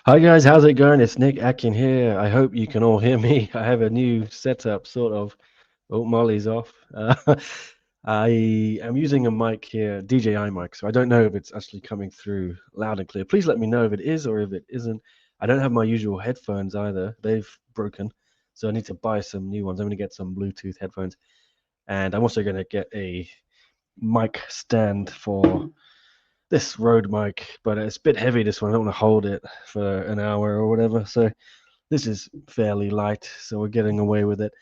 Hi guys, how's it going? It's Nick Atkin here. I hope you can all hear me. I have a new setup, sort of. Oh, Molly's off. I am using a mic here, DJI mic, so I don't know if it's actually coming through loud and clear. Please let me know if it is or if it isn't. I don't have my usual headphones either. They've broken, so I need to buy some new ones. I'm going to get some Bluetooth headphones, and I'm also going to get a mic stand for this Rode mic, but it's a bit heavy. This one, I don't want to hold it for an hour or whatever. So this is fairly light, so we're getting away with it.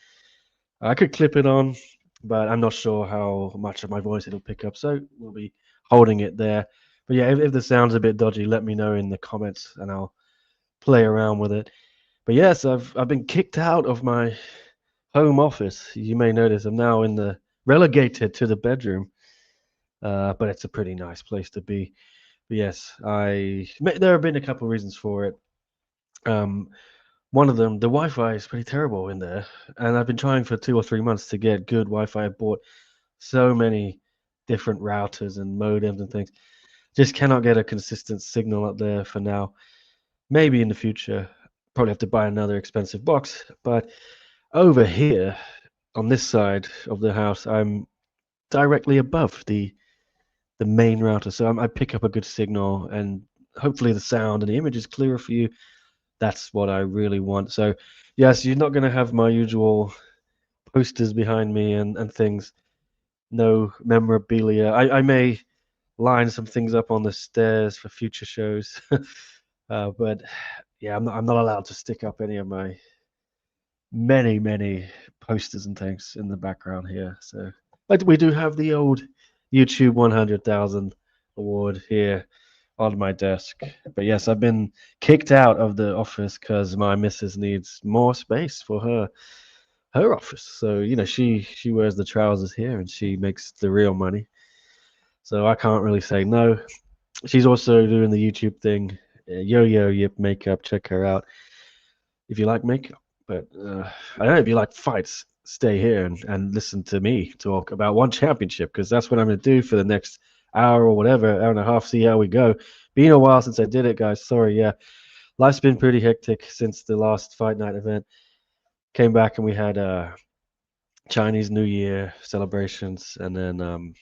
I could clip it on, but I'm not sure how much of my voice it'll pick up. So we'll be holding it there. But yeah, if the sound's a bit dodgy, let me know in the comments, and I'll play around with it. But yes, I've been kicked out of my home office. You may notice I'm now in the relegated to the bedroom, but it's a pretty nice place to be. But yes, there have been a couple of reasons for it. Um, One of them, the Wi-Fi is pretty terrible in there, and I've been trying for 2 or 3 months to get good Wi-Fi. I bought so many different routers and modems and things. Just cannot get a consistent signal up there for now. Maybe in the future, probably have to buy another expensive box. But over here, on this side of the house, I'm directly above the main router, so I pick up a good signal, and hopefully the sound and the image is clearer for you. That's what I really want. So, yes, you're not going to have my usual posters behind me and things. No memorabilia. I may line some things up on the stairs for future shows, but yeah, I'm not allowed to stick up any of my many posters and things in the background here. So, but we do have the old YouTube 100,000 award here on my desk. But yes, I've been kicked out of the office because my missus needs more space for her office. So she wears the trousers here and she makes the real money. So I can't really say no. She's also doing the YouTube thing, Yo Yip Makeup. Check her out if you like makeup. But I don't know if you like fights. Stay here and listen to me talk about one championship because that's what I'm going to do for the next hour or whatever, hour and a half. See how we go. Been a while since I did it, guys. Sorry, yeah. Life's been pretty hectic since the last fight night event. Came back and we had Chinese New Year celebrations, and then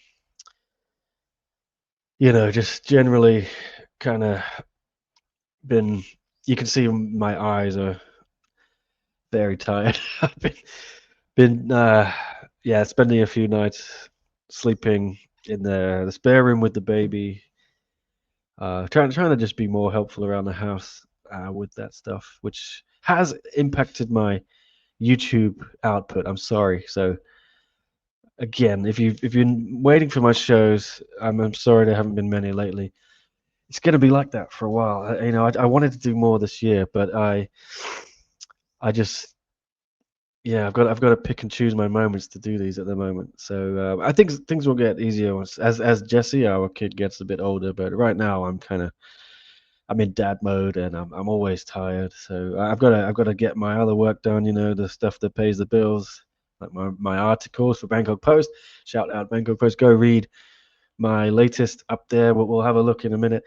just generally kind of been. You can see my eyes are very tired. I've been yeah, spending a few nights sleeping in the spare room with the baby. Trying to just be more helpful around the house with that stuff, which has impacted my YouTube output. I'm sorry. So again, if you're waiting for my shows, I'm sorry there haven't been many lately. It's going to be like that for a while. I wanted to do more this year, but I just I've got to pick and choose my moments to do these at the moment. So I think things will get easier as Jesse, our kid, gets a bit older. But right now, I'm in dad mode, and I'm always tired. So I've got to get my other work done. The stuff that pays the bills, like my articles for Bangkok Post. Shout out Bangkok Post. Go read my latest up there. We'll have a look in a minute.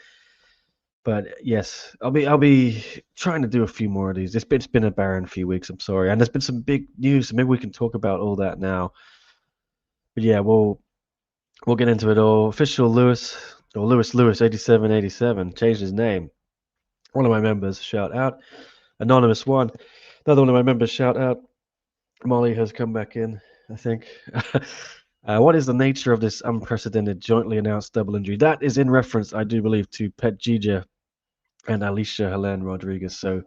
But yes, I'll be trying to do a few more of these. It's been a barren few weeks. I'm sorry, and there's been some big news. So maybe we can talk about all that now. But yeah, we'll get into it all. Official Lewis 8787 changed his name. One of my members, shout out. Anonymous one. Another one of my members, shout out. Molly has come back in, I think. What is the nature of this unprecedented jointly announced double injury? That is in reference, I do believe, to Phetjeeja and Allycia Helene Rodriguez. So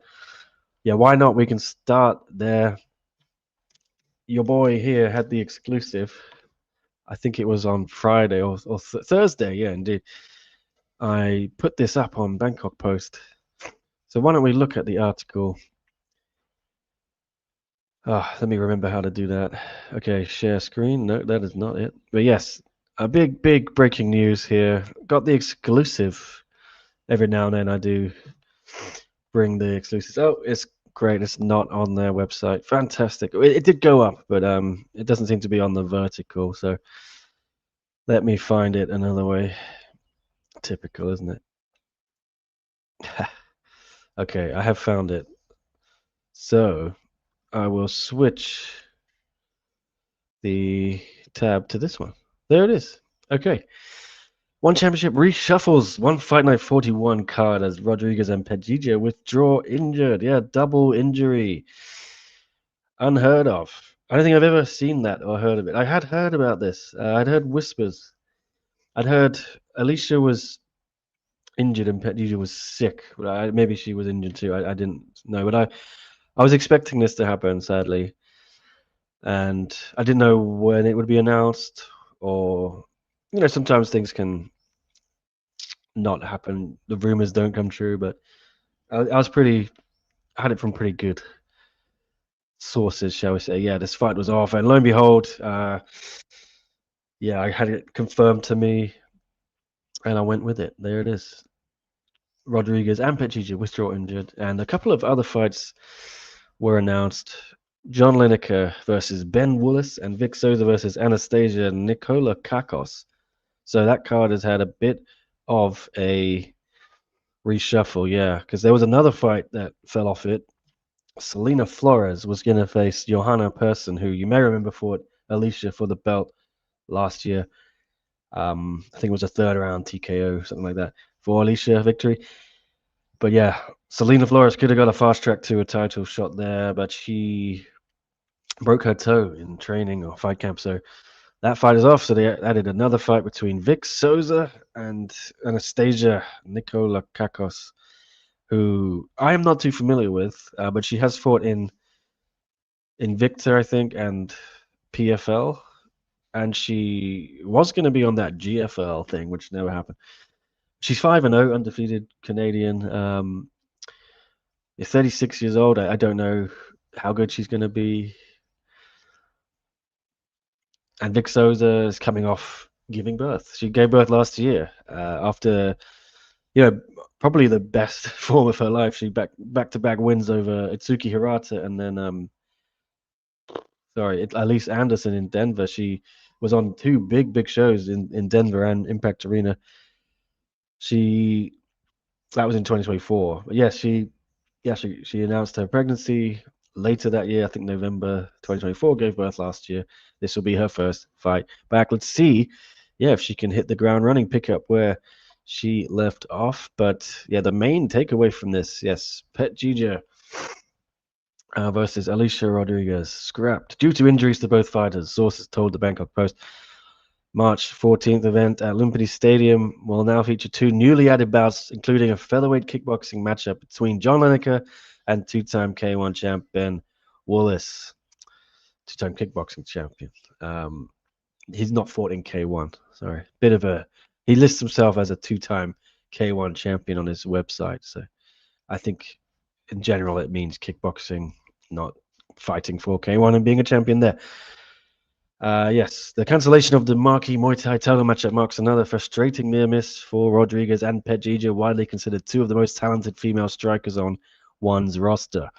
yeah, why not? We can start there. Your boy here had the exclusive. I think it was on Friday or Thursday. Yeah, indeed. I put this up on Bangkok Post. So why don't we look at the article? Let me remember how to do that. Okay, share screen. No, that is not it. But yes, a big breaking news here. Got the exclusive. Every now and then I do bring the exclusives. Oh, it's great. It's not on their website. Fantastic. It did go up, but it doesn't seem to be on the vertical. So let me find it another way. Typical, isn't it? Okay, I have found it. So I will switch the tab to this one. There it is. Okay. One championship reshuffles. One Fight Night 41 card as Rodriguez and Phetjeeja withdraw injured. Yeah, double injury. Unheard of. I don't think I've ever seen that or heard of it. I had heard about this. I'd heard whispers. I'd heard Allycia was injured and Phetjeeja was sick. Maybe she was injured too. I didn't know, but I was expecting this to happen, sadly, and I didn't know when it would be announced, or sometimes things can not happen. The rumors don't come true, but I was I had it from pretty good sources, shall we say. Yeah, this fight was off, and lo and behold, yeah, I had it confirmed to me, and I went with it. There it is. Rodriguez and Phetjeeja withdraw injured, and a couple of other fights were announced. John Lineker versus Ben Woolliss and Vic Souza versus Anastasia Nikolakakos. So that card has had a bit of a reshuffle, yeah, because there was another fight that fell off it. Selena Flores was going to face Johanna Persson, who you may remember fought Allycia for the belt last year. I think it was a third round TKO, something like that, for Allycia victory. But yeah, Selena Flores could have got a fast track to a title shot there, but she broke her toe in training or fight camp. So that fight is off. So they added another fight between Vic Souza and Anastasia Nikolakakos, who I am not too familiar with, but she has fought in Invicta, I think, and PFL. And she was going to be on that GFL thing, which never happened. She's 5-0, undefeated Canadian. 36 years old. I don't know how good she's going to be. And Vic Souza is coming off giving birth. She gave birth last year after, probably the best form of her life. She back to back wins over Itsuki Hirata and then Elise Anderson in Denver. She was on two big shows in Denver and Impact Arena. That was in 2024. But yes, she announced her pregnancy later that year. I think November 2024. Gave birth last year. This will be her first fight back. Let's see, if she can hit the ground running, pick up where she left off. But yeah, the main takeaway from this, yes, Phetjeeja versus Allycia Rodriguez scrapped due to injuries to both fighters. Sources told the Bangkok Post. March 14th event at Lumpini Stadium will now feature two newly added bouts, including a featherweight kickboxing matchup between John Lineker and two-time K1 champ Ben Woolliss, two-time kickboxing champion. He's not fought in K1. Sorry, he lists himself as a two-time K1 champion on his website. So I think in general it means kickboxing, not fighting for K1 and being a champion there. Yes, the cancellation of the marquee Muay Thai title matchup marks another frustrating near miss for Rodriguez and Phetjeeja, widely considered two of the most talented female strikers on one's roster.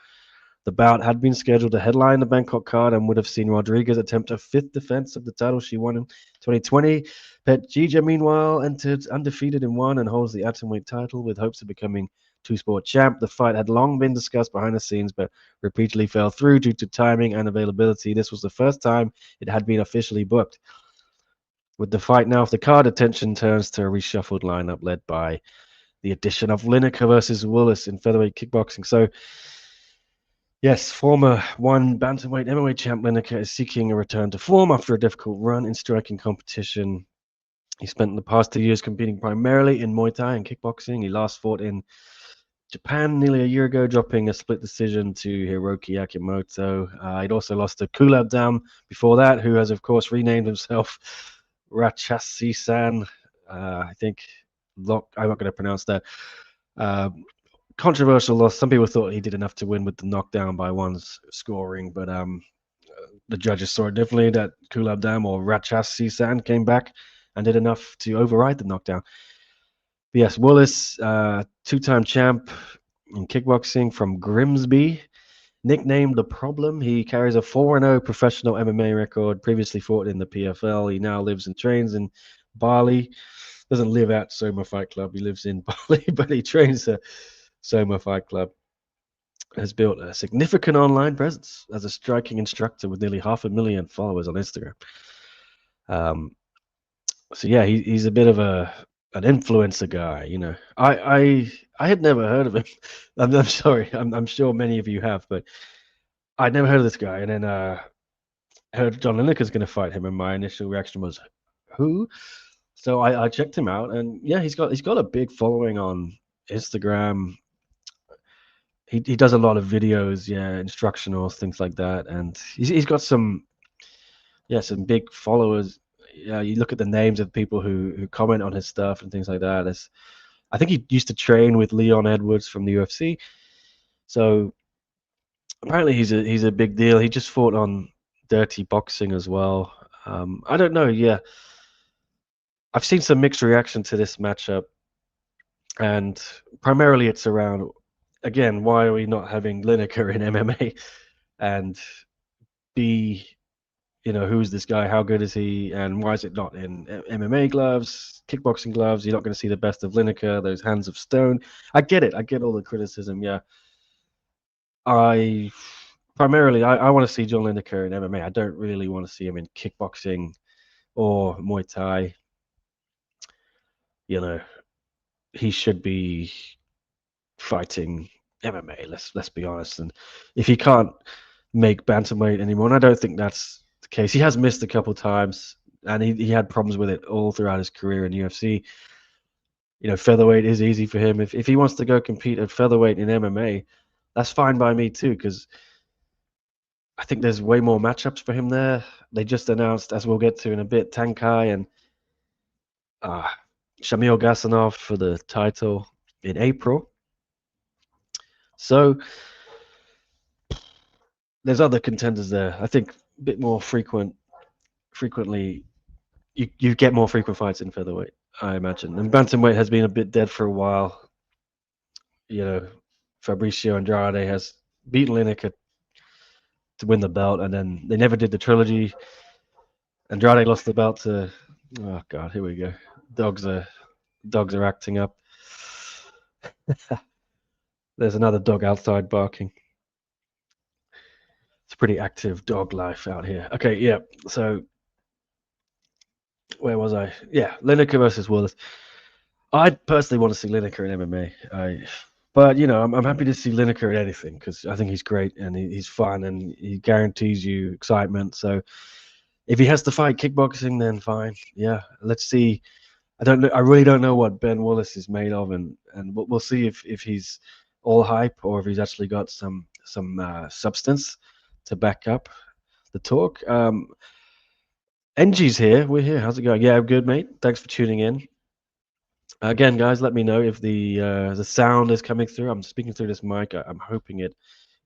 The bout had been scheduled to headline the Bangkok card and would have seen Rodriguez attempt a fifth defense of the title she won in 2020. Phetjeeja, meanwhile, entered undefeated in one and holds the atomweight title with hopes of becoming two-sport champ. The fight had long been discussed behind the scenes, but repeatedly fell through due to timing and availability. This was the first time it had been officially booked. With the fight now off the card, attention turns to a reshuffled lineup led by the addition of Lineker versus Woolliss in featherweight kickboxing. So, yes, former one bantamweight MMA champ Lineker is seeking a return to form after a difficult run in striking competition. He spent the past 2 years competing primarily in Muay Thai and kickboxing. He last fought in Japan nearly a year ago, dropping a split decision to Hiroki Akimoto. He'd also lost to Kulab Dam before that, who has, of course, renamed himself Ratchasi-san. I think, I'm not going to pronounce that. Controversial loss. Some people thought he did enough to win with the knockdown by one's scoring, but the judges saw it differently, that Kulab Dam or Ratchasi-san came back and did enough to override the knockdown. But yes, Woolliss, two-time champ in kickboxing from Grimsby, nicknamed The Problem. He carries a 4-0 professional MMA record, previously fought in the PFL. He now lives and trains in Bali. Doesn't live at Soma Fight Club. He lives in Bali, but he trains Soma Fight Club, has built a significant online presence as a striking instructor with nearly 500,000 followers on Instagram. So yeah, he's a bit of an influencer guy, you know. I had never heard of him. I'm sorry. I'm sure many of you have, but I'd never heard of this guy. And then I heard John Lineker's going to fight him, and my initial reaction was, who? So I checked him out, and yeah, he's got a big following on Instagram. He does a lot of videos, yeah, instructionals, things like that, and he's got some big followers. Yeah, you look at the names of people who comment on his stuff and things like that. I think he used to train with Leon Edwards from the UFC. So apparently he's a big deal. He just fought on Dirty Boxing as well. I don't know. Yeah, I've seen some mixed reaction to this matchup, and primarily it's around, again, why are we not having Lineker in MMA? And B, who's this guy? How good is he? And why is it not in MMA gloves, kickboxing gloves? You're not going to see the best of Lineker, those hands of stone. I get it. I get all the criticism. Yeah. I want to see John Lineker in MMA. I don't really want to see him in kickboxing or Muay Thai. He should be fighting MMA. Let's be honest. And if he can't make bantamweight anymore, and I don't think that's the case. He has missed a couple times, and he had problems with it all throughout his career in UFC. Featherweight is easy for him. If he wants to go compete at featherweight in MMA, that's fine by me too, because I think there's way more matchups for him there. They just announced, as we'll get to in a bit, Tang and Shamil Gasanov for the title in April. So there's other contenders there. I think a bit more frequently, you get more frequent fights in featherweight, I imagine. And bantamweight has been a bit dead for a while. Fabricio Andrade has beaten Lineker to win the belt, and then they never did the trilogy. Andrade lost the belt to, oh God, here we go. Dogs are acting up. There's another dog outside barking. It's a pretty active dog life out here. Okay, yeah. So where was I? Yeah, Lineker versus Woolliss. I personally want to see Lineker in MMA. But I'm happy to see Lineker in anything, because I think he's great and he's fun and he guarantees you excitement. So if he has to fight kickboxing, then fine. Yeah, let's see. I don't know. I really don't know what Ben Woolliss is made of, and we'll see if he's all hype or if he's actually got some substance to back up the talk. NG's here. We're here. How's it going? Yeah, I'm good, mate. Thanks for tuning in. Again, guys, let me know if the sound is coming through. I'm speaking through this mic. I'm hoping it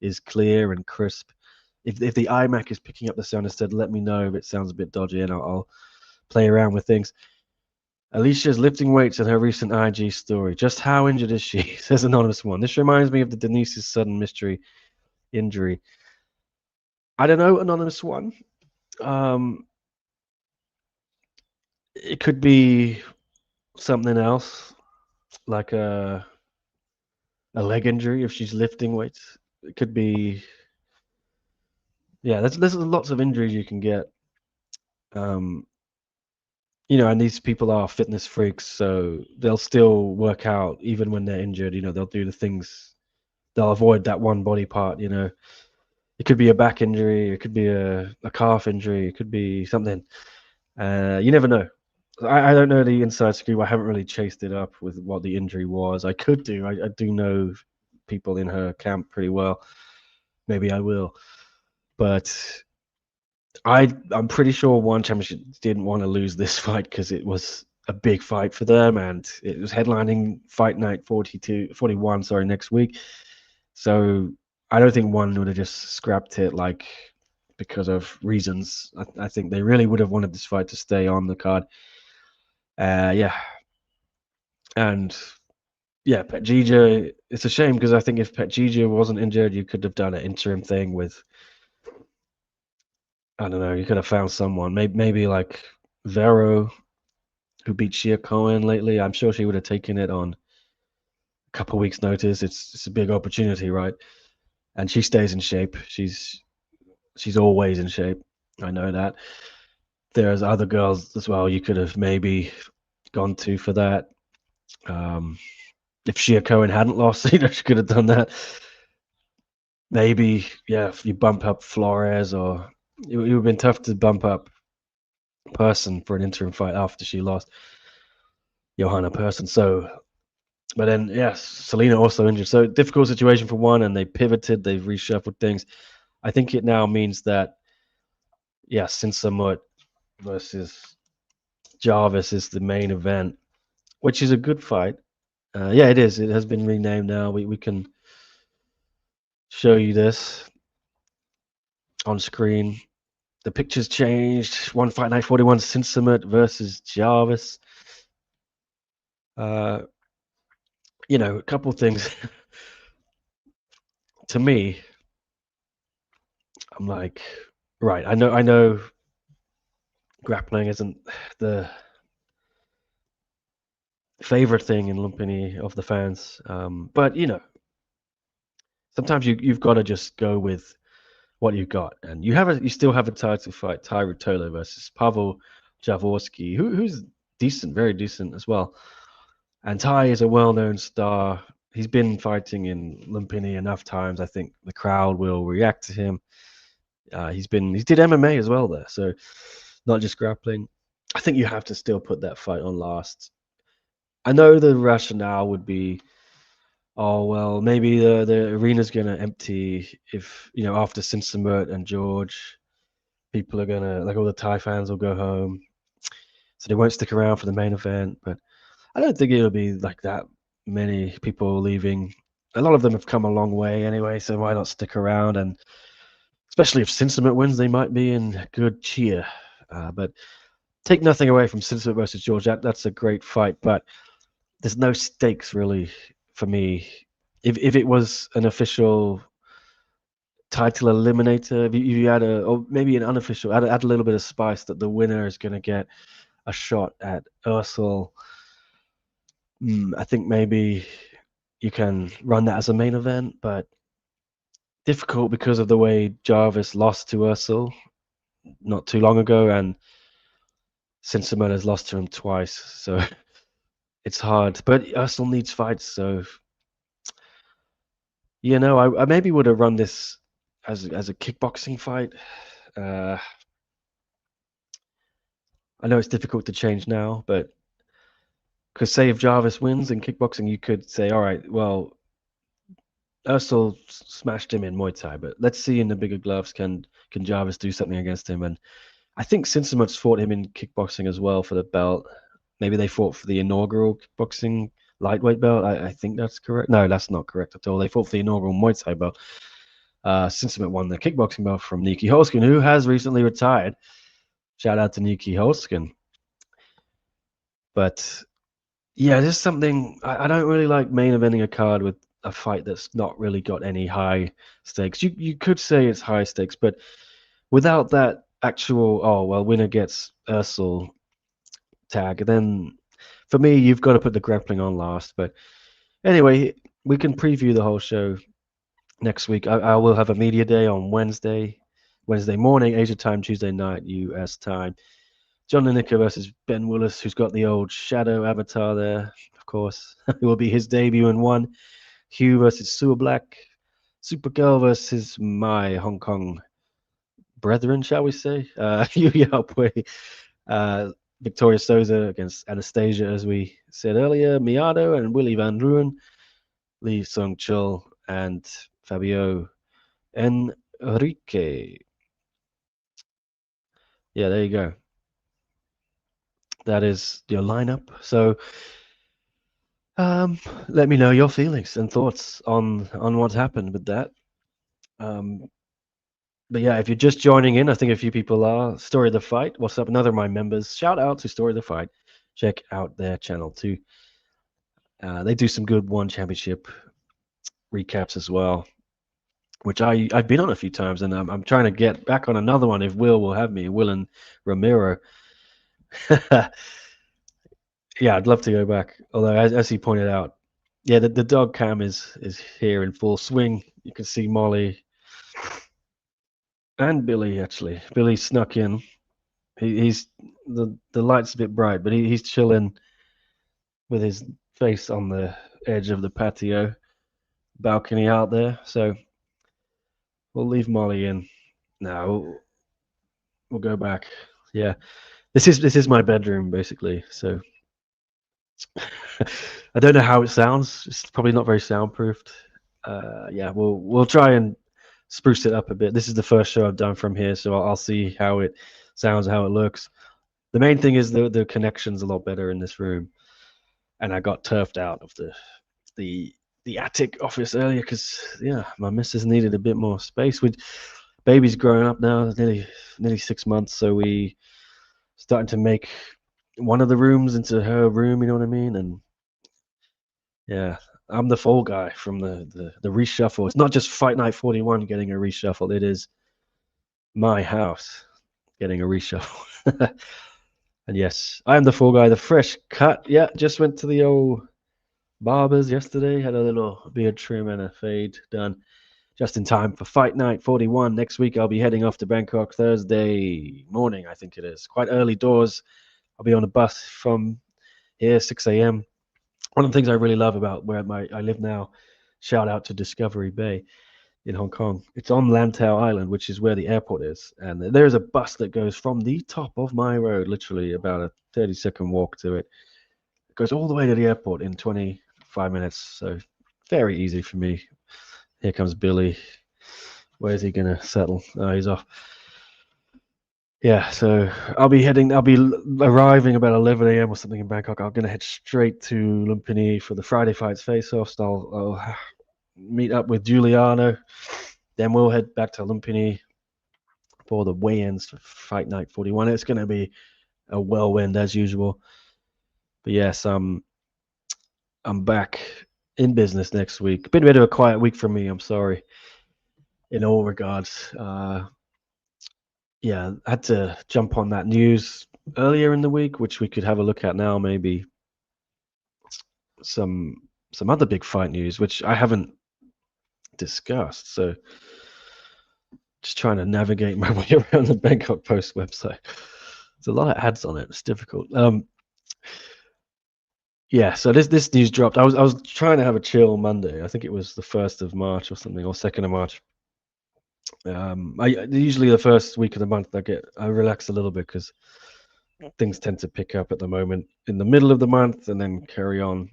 is clear and crisp. If the iMac is picking up the sound instead, let me know if it sounds a bit dodgy, and I'll play around with things. Allycia's lifting weights in her recent IG story. Just how injured is she? Says Anonymous One. This reminds me of the Denise's sudden mystery injury. I don't know, Anonymous One. It could be something else, like a leg injury if she's lifting weights. It could be, yeah. There's lots of injuries you can get. And these people are fitness freaks, so they'll still work out even when they're injured. They'll do the things. They'll avoid that one body part. It could be a back injury, it could be a calf injury, it could be something. You never know. I don't know the inside scoop. I haven't really chased it up with what the injury was. I could do. I do know people in her camp pretty well. Maybe I will. But I'm pretty sure One Championship didn't want to lose this fight because it was a big fight for them, and it was headlining Fight Night 41 next week. So I don't think One would have just scrapped it because of reasons. I think they really would have wanted this fight to stay on the card. Yeah. And yeah, Phetjeeja, it's a shame because I think if Phetjeeja wasn't injured, you could have done an interim thing with, I don't know, you could have found someone, maybe like Vero, who beat Shia Cohen lately. I'm sure she would have taken it on couple of weeks' notice. It's a big opportunity, right? And she stays in shape. She's always in shape. I know that. There's other girls as well you could have maybe gone to for that. If Shia Cohen hadn't lost, she could have done that. Maybe, yeah, if you bump up Flores, or it would have been tough to bump up Person for an interim fight after she lost Johanna Person. So, but then, yes, Selena also injured. So, difficult situation for one, and they pivoted, they've reshuffled things. I think it now means that, yes, Sinsamut versus Jarvis is the main event, which is a good fight. Yeah, it is. It has been renamed now. We can show you this on screen. The picture's changed. One Fight Night 41, Sinsamut versus Jarvis. A couple things. To me, I'm like, right, I know grappling isn't the favorite thing in Lumpini of the fans. But sometimes you've got to just go with what you've got, and you still have a title fight, Ty Ruotolo versus Pavel Jaworski, who's decent, very decent as well. And Ty is a well-known star. He's been fighting in Lumpini enough times. I think the crowd will react to him. He did MMA as well there, so not just grappling. I think you have to still put that fight on last. I know the rationale would be, oh well, maybe the arena's gonna empty if after Sinsamut and George, people are gonna, like, all the Thai fans will go home, so they won't stick around for the main event. But I don't think it'll be like that many people leaving. A lot of them have come a long way anyway, so why not stick around? And especially if Sinsamut wins, they might be in good cheer. But take nothing away from Sinsamut versus George. That's a great fight, but there's no stakes really for me. If it was an official title eliminator, if you had or maybe an unofficial, add a little bit of spice that the winner is going to get a shot at Ursel. I think maybe you can run that as a main event, but difficult because of the way Jarvis lost to Ursel not too long ago, and Sinsamut has lost to him twice, so it's hard. But Ursel needs fights, so I maybe would have run this as a kickboxing fight. I know it's difficult to change now, but because say if Jarvis wins in kickboxing, you could say, all right, well, Ursel smashed him in Muay Thai, but let's see in the bigger gloves, can Jarvis do something against him? And I think Sinsamut's fought him in kickboxing as well for the belt. Maybe they fought for the inaugural kickboxing lightweight belt. I think that's correct. No, that's not correct at all. They fought for the inaugural Muay Thai belt. Sinsamut won the kickboxing belt from Niki Holskin, who has recently retired. Shout out to Niki Holskin. But yeah, there's something I don't really like main eventing a card with a fight that's not really got any high stakes. You could say it's high stakes, but without that actual winner gets Ursel tag, then for me you've got to put the grappling on last. But anyway, we can preview the whole show next week. I will have a media day on Wednesday morning, Asia time, Tuesday night, US time. John Lineker versus Ben Woolliss, who's got the old shadow avatar there, of course. It will be his debut in one. Hugh versus Sewer Black. Supergirl versus my Hong Kong brethren, shall we say? Yu Yaopui. Victoria Souza against Anastasia, as we said earlier. Miado and Willie Van Ruin. Lee Sung Chul and Fabio Enrique. Yeah, there you go. That is your lineup. So let me know your feelings and thoughts on what's happened with that. But yeah, if you're just joining in, I think a few people are. Story of the Fight. What's up? Another of my members. Shout out to Story of the Fight. Check out their channel too. They do some good One Championship recaps as well, which I've been on a few times, and I'm trying to get back on another one if Will have me. Will and Ramiro. Yeah, I'd love to go back. Although, as he pointed out, yeah, the dog cam is here in full swing. You can see Molly and Billy actually. Billy snuck in. He's the light's a bit bright, but he's chilling with his face on the edge of the patio balcony out there. So we'll leave Molly in. Now we'll go back. Yeah, this is my bedroom basically. So I don't know how it sounds. It's probably not very soundproofed. Yeah, we'll try and spruce it up a bit. This is the first show I've done from here, so I'll see how it sounds, how it looks. The main thing is the connection's a lot better in this room, and I got turfed out of the the attic office earlier because yeah, my missus needed a bit more space. With baby's growing up now, nearly 6 months, so we starting to make one of the rooms into her room. You know what I mean? And yeah, I'm the fall guy from the reshuffle. It's not just Fight Night 41 getting a reshuffle. It is my house getting a reshuffle. And yes, I am the fall guy. The fresh cut. Yeah, just went to the old barbers yesterday. Had a little beard trim and a fade done just in time for Fight Night 41. Next week, I'll be heading off to Bangkok Thursday morning, I think it is. Quite early doors. I'll be on a bus from here, 6 a.m. One of the things I really love about where I live now, shout out to Discovery Bay in Hong Kong. It's on Lantau Island, which is where the airport is. And there's a bus that goes from the top of my road, literally about a 30-second walk to it. It goes all the way to the airport in 25 minutes. So very easy for me. Here comes Billy. Where's he going to settle? Oh, he's off. Yeah, so I'll be arriving about 11 a.m. or something in Bangkok. I'm going to head straight to Lumpini for the Friday Fights face-off. So I'll meet up with Giuliano. Then we'll head back to Lumpini for the weigh-ins for Fight Night 41. It's going to be a whirlwind as usual. But yes, I'm back in business next week. Been a bit of a quiet week for me. I'm sorry in all regards. Yeah, I had to jump on that news earlier in the week, which we could have a look at now. Maybe some other big fight news, which I haven't discussed. So just trying to navigate my way around the Bangkok Post website. There's a lot of ads on it. It's difficult. Yeah, so this news dropped. I was trying to have a chill Monday. I think it was the 1st of March or something, or 2nd of March. Usually the first week of the month I relax a little bit because things tend to pick up at the moment in the middle of the month and then carry on.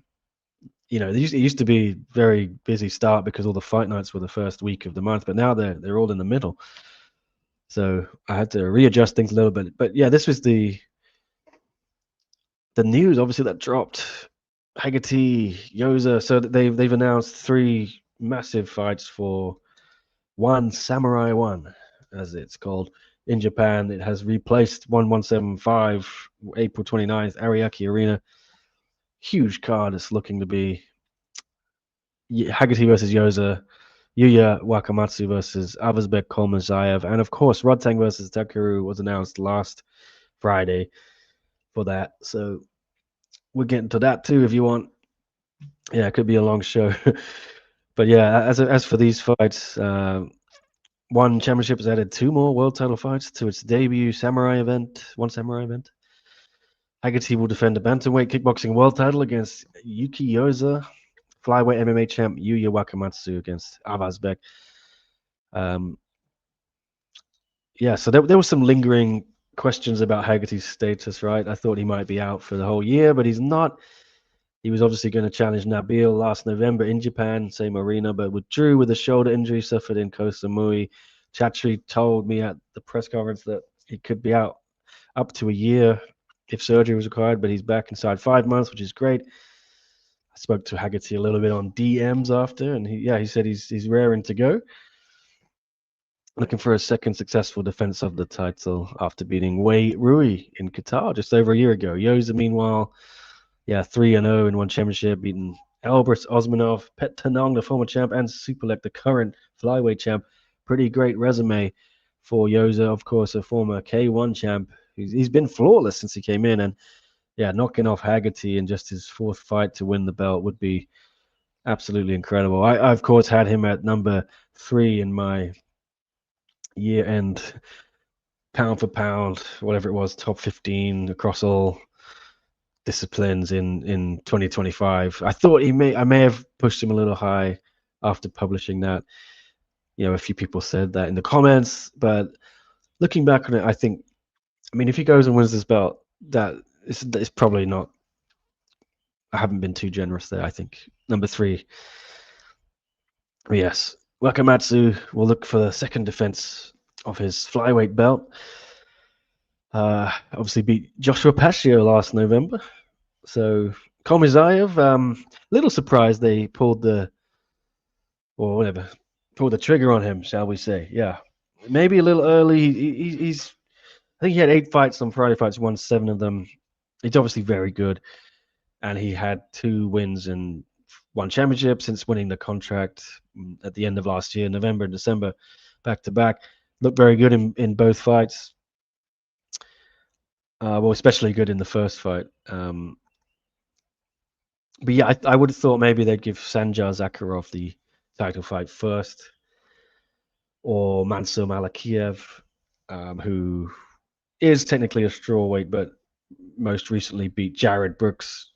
You know, it used to be very busy start because all the fight nights were the first week of the month, but now they're all in the middle. So I had to readjust things a little bit. But yeah, this was the news obviously that dropped. Haggerty, Yoza. So they've announced 3 massive fights for One Samurai One, as it's called in Japan. It has replaced 1175 April 29th, Ariake Arena. Huge card. It's looking to be Haggerty versus Yoza, Yuya Wakamatsu versus Avazbek Kolmazayev, and of course Rodtang versus Takeru was announced last Friday for that. So we're getting to that too if you want. Yeah, it could be a long show. But yeah, as for these fights, One Championship has added 2 more world title fights to its debut One Samurai event. Haggerty will defend the bantamweight kickboxing world title against Yuki Yoza, flyweight MMA champ Yuya Wakamatsu against Avazbek. Yeah, so there was some lingering questions about Haggerty's status, right? I thought he might be out for the whole year, but he's not. He was obviously going to challenge Nabil last November in Japan, same arena, but withdrew with a shoulder injury suffered in Koh Samui. Chatri told me at the press conference that he could be out up to a year if surgery was required, but he's back inside 5 months, which is great. I spoke to Haggerty a little bit on DMs after, and he said he's raring to go. Looking for a second successful defense of the title after beating Wei Rui in Qatar just over a year ago. Yoza, meanwhile, 3-0 in one championship, beating Albert Osmanov, Pet Tanong, the former champ, and Superlek, the current flyweight champ. Pretty great resume for Yoza, of course, a former K1 champ. He's been flawless since he came in, and knocking off Haggerty in just his 4th fight to win the belt would be absolutely incredible. I of course had him at number 3 in my year-end pound for pound, whatever it was, top 15 across all disciplines in 2025. I thought I may have pushed him a little high after publishing that. A few people said that in the comments, but looking back on it, I mean, if he goes and wins this belt, that it's probably not. I haven't been too generous there. I think number 3. Yes, Wakamatsu will look for the second defense of his flyweight belt. Obviously beat Joshua Pacquiao last November. So Komizayev, little surprised they pulled the trigger on him, shall we say? Yeah, maybe a little early. He's I think he had 8 fights on Friday fights, won 7 of them. He's obviously very good, and he had 2 wins and 1 championship since winning the contract at the end of last year, November and December, back to back. Looked very good in both fights. Well, especially good in the first fight. But yeah, I would have thought maybe they'd give Sanjar Zakharov the title fight first, or Mansour Malakiev, who is technically a strawweight, but most recently beat Jared Brooks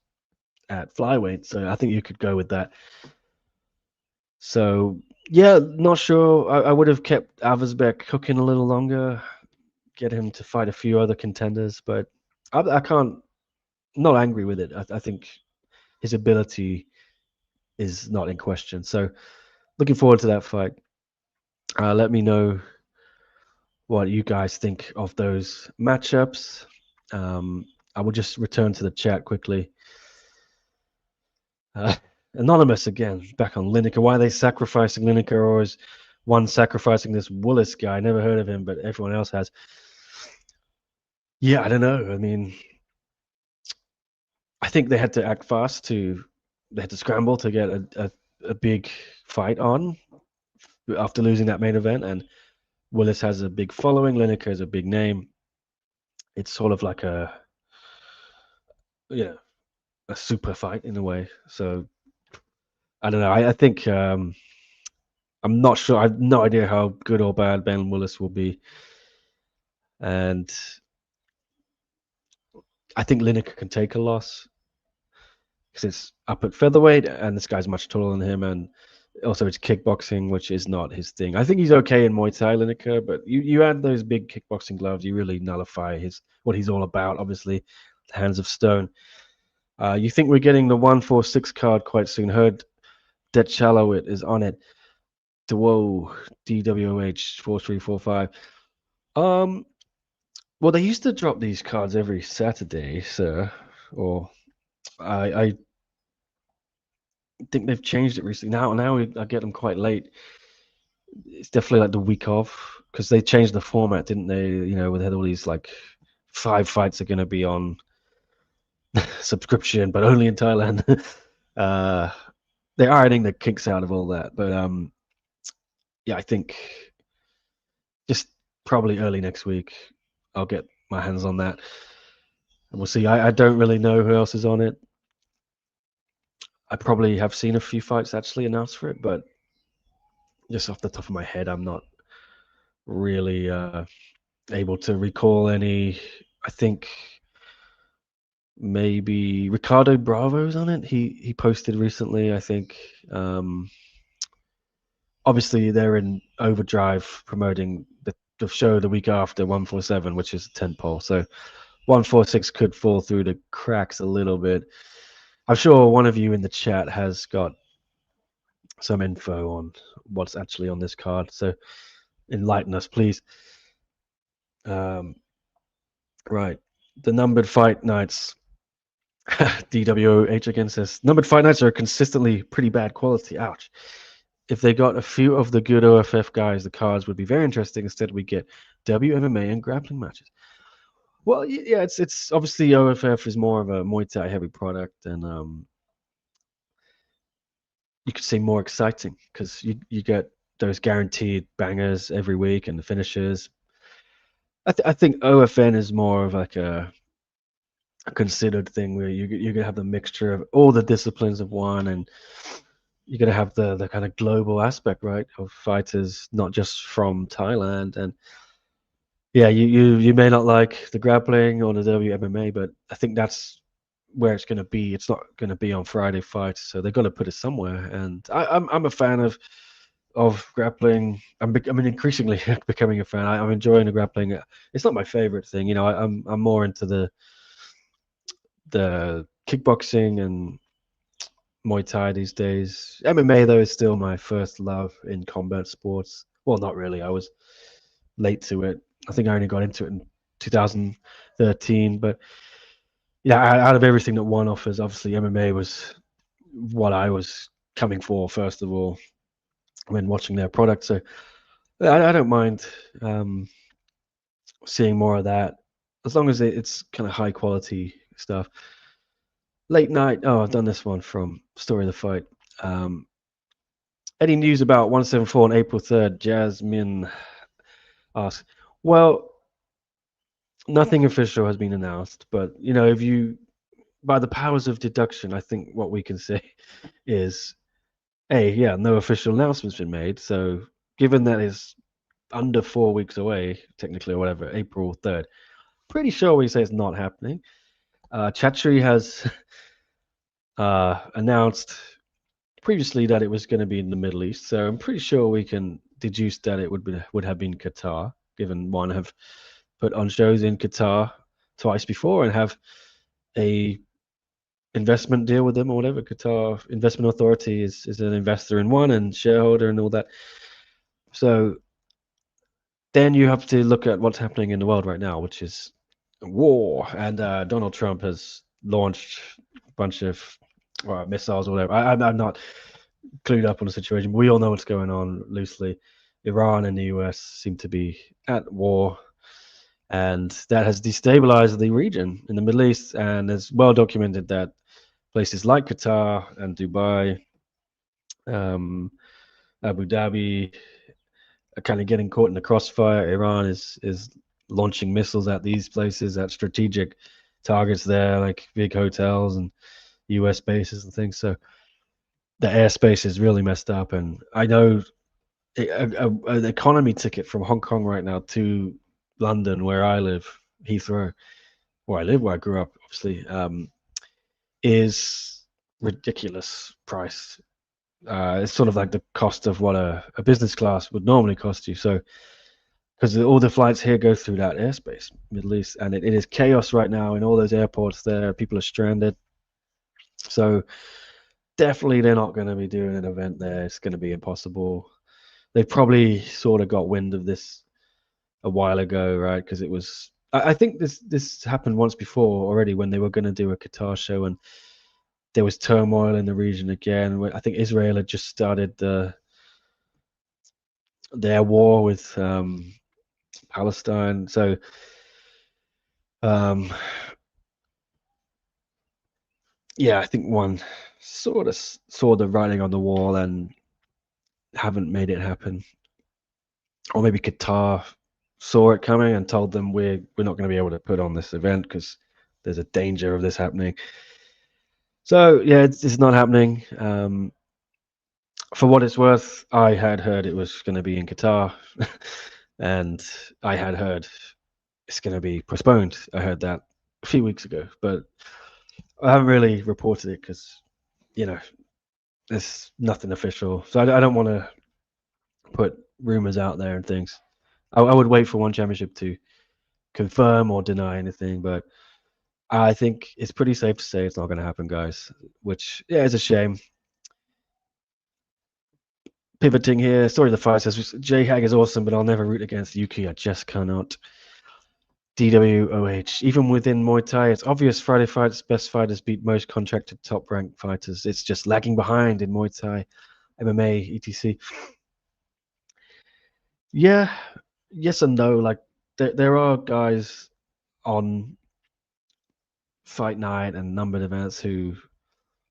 at flyweight. So I think you could go with that. So yeah, not sure. I would have kept Aversbeck cooking a little longer, get him to fight a few other contenders, but I can't. Not angry with it. I think his ability is not in question. So looking forward to that fight. Let me know what you guys think of those matchups. I will just return to the chat quickly. Anonymous again, back on Lineker. Why are they sacrificing Lineker, or is one sacrificing this Woolliss guy? Never heard of him, but everyone else has. Yeah, I don't know. I mean, I think they had to act fast they had to scramble to get a big fight on after losing that main event. And Woolliss has a big following. Lineker is a big name. It's sort of like a super fight in a way. So I don't know. I think I'm not sure. I have no idea how good or bad Ben Woolliss will be, and I think Lineker can take a loss because it's up at featherweight, and this guy's much taller than him, and also it's kickboxing, which is not his thing. I think he's okay in Muay Thai, Lineker, but you add those big kickboxing gloves, you really nullify what he's all about. Obviously, hands of stone. You think we're getting the 146 card quite soon? Heard Det Chalowit is on it. Whoa, DWOH 4345. Well, they used to drop these cards every Saturday, sir. Or I think they've changed it recently. Now I get them quite late. It's definitely like the week off because they changed the format, didn't they? They had all these like 5 fights are going to be on subscription, but only in Thailand. They're ironing the kinks out of all that, but yeah, I think just probably early next week I'll get my hands on that, and we'll see. I don't really know who else is on it. I probably have seen a few fights actually announced for it, but just off the top of my head, I'm not really able to recall any. I think maybe Ricardo Bravo's on it. He posted recently, I think. Obviously, they're in overdrive promoting the show the week after 147, which is a tentpole. So 146 could fall through the cracks a little bit. I'm sure one of you in the chat has got some info on what's actually on this card. So enlighten us, please. Right. The numbered fight nights. DWOH again says numbered fight nights are consistently pretty bad quality. Ouch. If they got a few of the good OFF guys, the cards would be very interesting. Instead, we get WMMA and grappling matches. Well, yeah, it's obviously OFF is more of a Muay Thai heavy product, and you could say more exciting because you get those guaranteed bangers every week and the finishers. I think OFN is more of like a considered thing where you're gonna have the mixture of all the disciplines of one, and you're gonna have the kind of global aspect, right, of fighters not just from Thailand. And yeah, you may not like the grappling or the WMMA, but I think that's where it's going to be. It's not going to be on Friday fights, so they've got to put it somewhere. And I'm a fan of grappling. I mean, increasingly becoming a fan. I'm enjoying the grappling. It's not my favorite thing, you know. I'm more into the kickboxing and Muay Thai these days. MMA though is still my first love in combat sports. Well, not really. I was late to it. I think I only got into it in 2013. But yeah, out of everything that one offers, obviously MMA was what I was coming for first of all when watching their product. So I don't mind seeing more of that as long as it's kind of high quality stuff. Late night. Oh, I've done this one from Story of the Fight. Um, any news about 174 on April 3rd? Jasmine asks. Well, nothing official has been announced, but you know, if you by the powers of deduction, I think what we can say is, yeah, no official announcement's been made. So given that is under 4 weeks away, technically, or whatever, April 3rd, pretty sure we say it's not happening. Chatri has announced previously that it was going to be in the Middle East, so I'm pretty sure we can deduce that it would have been Qatar, given one have put on shows in Qatar twice before and have a investment deal with them or whatever. Qatar Investment Authority is an investor in one and shareholder and all that. So then you have to look at what's happening in the world right now, which is war. And Donald Trump has launched a bunch of missiles or whatever. I'm not clued up on the situation. We all know what's going on loosely. Iran and the US seem to be at war, and that has destabilized the region in the Middle East. And it's well documented that places like Qatar and Dubai, um, Abu Dhabi, are kind of getting caught in the crossfire. Iran is launching missiles at these places, at strategic targets there, like big hotels and US bases and things. So the airspace is really messed up. And I know an economy ticket from Hong Kong right now to London, where I live, Heathrow, where I grew up, obviously, is ridiculous price. It's sort of like the cost of what a business class would normally cost you. So, because all the flights here go through that airspace, Middle East, and it is chaos right now in all those airports there. People are stranded. So, definitely they're not going to be doing an event there. It's going to be impossible. They probably sort of got wind of this a while ago, right? Because it was, I think this happened once before already when they were going to do a Qatar show, and there was turmoil in the region again. I think Israel had just started their war with Palestine. So um, yeah, I think one sort of saw the writing on the wall and haven't made it happen. Or maybe Qatar saw it coming and told them we're not going to be able to put on this event because there's a danger of this happening. So yeah, it's not happening. For what it's worth, I had heard it was going to be in Qatar, and I had heard it's going to be postponed. I heard that a few weeks ago, but I haven't really reported it because you know there's nothing official. So I don't want to put rumors out there and things. I would wait for one championship to confirm or deny anything, but I think it's pretty safe to say it's not going to happen, guys. Which yeah, is a shame. Pivoting here, Story of the Fight says J Hag is awesome, but I'll never root against Yuki. I just cannot. DWOH. Even within Muay Thai, it's obvious Friday fights best fighters beat most contracted top ranked fighters. It's just lagging behind in Muay Thai, MMA, etc. Yeah, yes and no. Like there are guys on fight night and numbered events who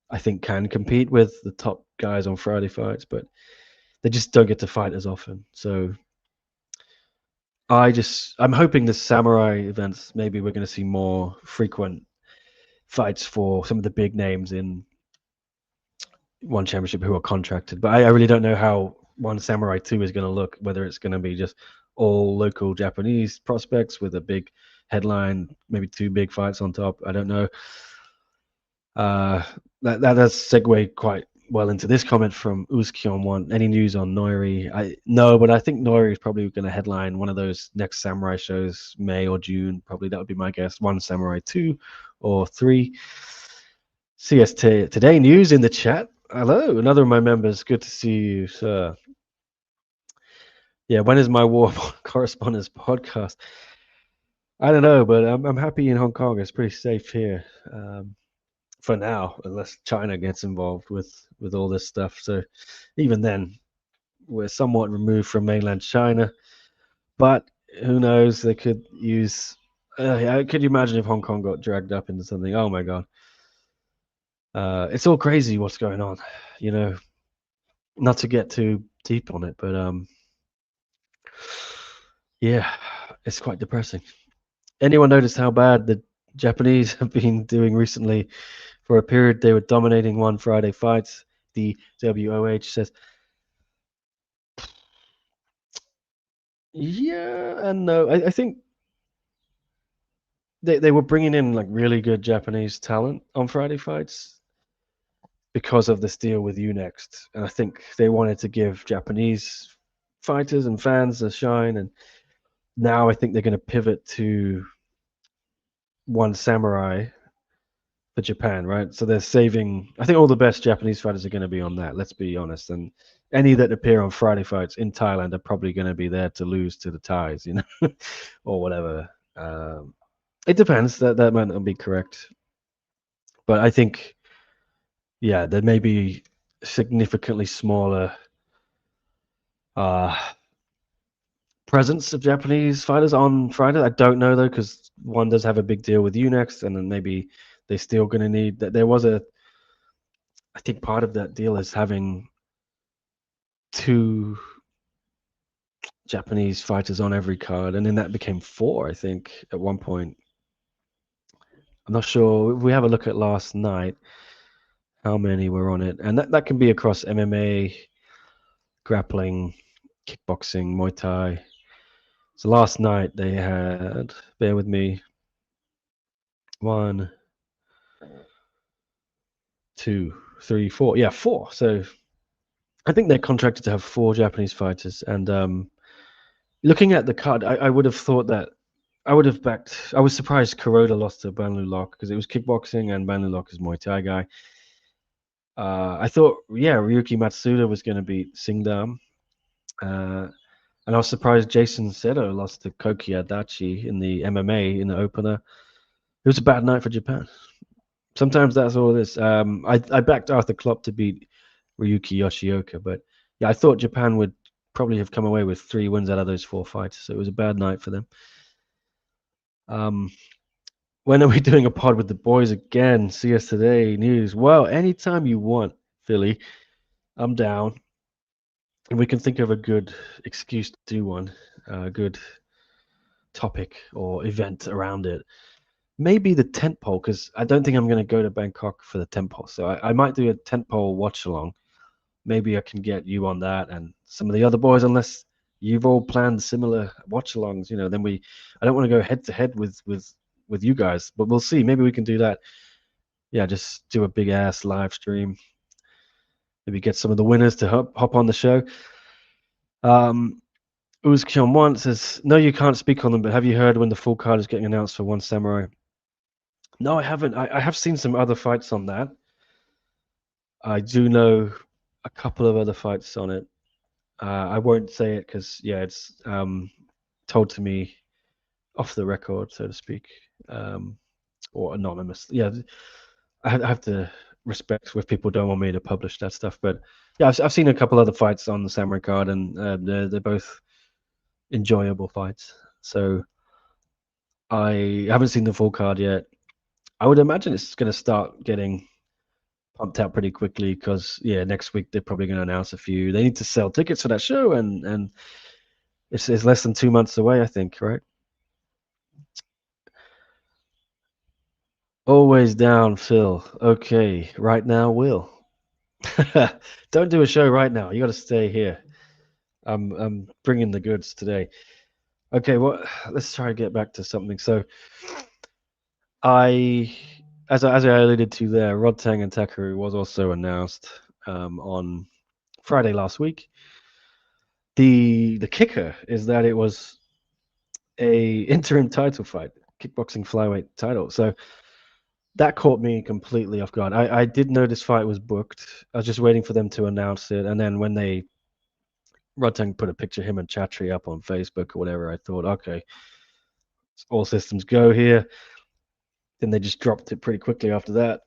I think can compete with the top guys on Friday fights, but they just don't get to fight as often. So I'm hoping the samurai events, maybe we're going to see more frequent fights for some of the big names in One Championship who are contracted. But I really don't know how One Samurai 2 is going to look, whether it's going to be just all local Japanese prospects with a big headline, maybe 2 big fights on top. I don't know. That does segue quite well into this comment from Uzkion1. Any news on Noiri? No, but I think Noiri is probably going to headline one of those next Samurai shows, May or June. Probably that would be my guess. One Samurai 2 or 3. CST Today news in the chat. Hello, another of my members. Good to see you, sir. Yeah, when is my war correspondence podcast? I don't know, but I'm happy in Hong Kong. It's pretty safe here. For now, unless China gets involved with all this stuff. So even then, we're somewhat removed from mainland China. But who knows? They could use. Could you imagine if Hong Kong got dragged up into something? Oh my god! It's all crazy what's going on. You know, not to get too deep on it, but yeah, it's quite depressing. Anyone noticed how bad the Japanese have been doing recently? For a period, they were dominating One Friday fights. The WOH says, yeah and no. I think they were bringing in like really good Japanese talent on Friday fights because of this deal with Unext, and I think they wanted to give Japanese fighters and fans a shine. And now I think they're going to pivot to One Samurai for Japan, right? So they're saving. I think all the best Japanese fighters are going to be on that. Let's be honest. And any that appear on Friday fights in Thailand are probably going to be there to lose to the Thais, you know, or whatever. It depends. That might not be correct, but I think, yeah, there may be significantly smaller presence of Japanese fighters on Friday. I don't know though, because one does have a big deal with Unext, and then maybe they're still going to need that. There was I think part of that deal is having 2 Japanese fighters on every card, and then that became 4, I think, at one point. I'm not sure. If we have a look at last night, how many were on it, and that can be across MMA, grappling, kickboxing, Muay Thai. So last night they had, bear with me, 1, 2, 3, 4. Yeah, 4. So I think they're contracted to have 4 Japanese fighters. And looking at the card, I would have thought that I would have backed. I was surprised Kuroda lost to Banlu Lok because it was kickboxing, and Banlu Lok is Muay Thai guy. I thought, yeah, Ryuki Matsuda was going to beat Singdam. And I was surprised Jason Seto lost to Koki Adachi in the MMA in the opener. It was a bad night for Japan. Sometimes that's all it is. I backed Arthur Klopp to beat Ryuki Yoshioka, but yeah, I thought Japan would probably have come away with 3 wins out of those 4 fights. So it was a bad night for them. When are we doing a pod with the boys again? See us today news. Well, anytime you want, Philly. I'm down. And we can think of a good excuse to do one, a good topic or event around it. Maybe the tent pole, because I don't think I'm going to go to Bangkok for the tent pole. So I might do a tent pole watch along. Maybe I can get you on that and some of the other boys, unless you've all planned similar watch alongs. You know, then I don't want to go head to head with you guys, but we'll see. Maybe we can do that. Yeah, just do a big ass live stream. Maybe get some of the winners to hop on the show. Uzkion1 says, no, you can't speak on them, but have you heard when the full card is getting announced for One Samurai? No, I haven't. I have seen some other fights on that. I do know a couple of other fights on it. I won't say it because, yeah, it's told to me off the record, so to speak, or anonymous. Yeah, I have to respect if people don't want me to publish that stuff. But yeah, I've seen a couple other fights on the Samurai card, and they're both enjoyable fights. So I haven't seen the full card yet. I would imagine it's going to start getting pumped out pretty quickly because, yeah, next week they're probably going to announce a few. They need to sell tickets for that show, and it's less than 2 months away, I think, right? Always down, Phil. Okay, right now, Will. Don't do a show right now. You got to stay here. I'm bringing the goods today. Okay, well, let's try and get back to something. So, I, as I alluded to there, Rodtang and Takeru was also announced on Friday last week. The kicker is that it was a interim title fight, kickboxing flyweight title. So that caught me completely off guard. I did know this fight was booked. I was just waiting for them to announce it, and then when Rodtang put a picture of him and Chatri up on Facebook or whatever, I thought, okay, all systems go here. Then they just dropped it pretty quickly after that.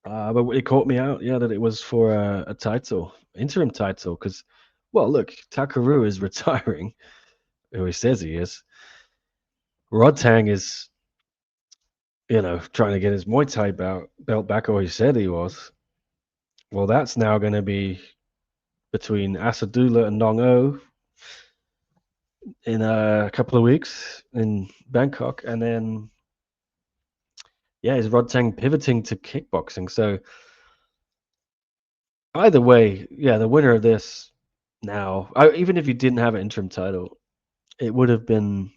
But it caught me out, yeah, that it was for a title, interim title, because, well, look, Takeru is retiring, who he says he is. Rodtang is, trying to get his Muay Thai belt back, or he said he was. Well, that's now going to be between Asadullah and Nong O in a couple of weeks in Bangkok, and then is Rodtang pivoting to kickboxing? So either way, the winner of this now, even if you didn't have an interim title, it would have been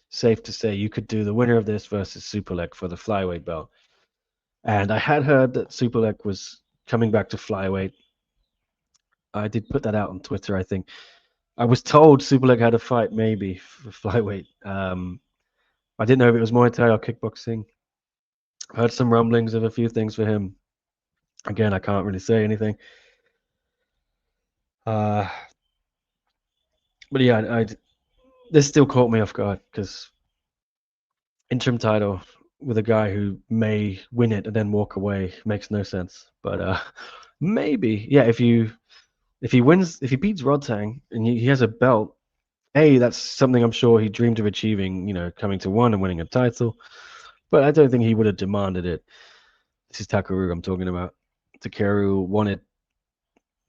safe to say you could do the winner of this versus Superlek for the flyweight belt. And I had heard that Superlek was coming back to flyweight. I did put that out on Twitter, I think. I was told Superlek had a fight maybe for flyweight. I didn't know if it was Muay Thai or kickboxing. I heard some rumblings of a few things for him. Again, I can't really say anything. But yeah, this still caught me off guard because interim title with a guy who may win it and then walk away makes no sense. But maybe, yeah, if he beats Rodtang and he has a belt, that's something I'm sure he dreamed of achieving, coming to one and winning a title. But I don't think he would have demanded it. This is Takeru I'm talking about. Takeru wanted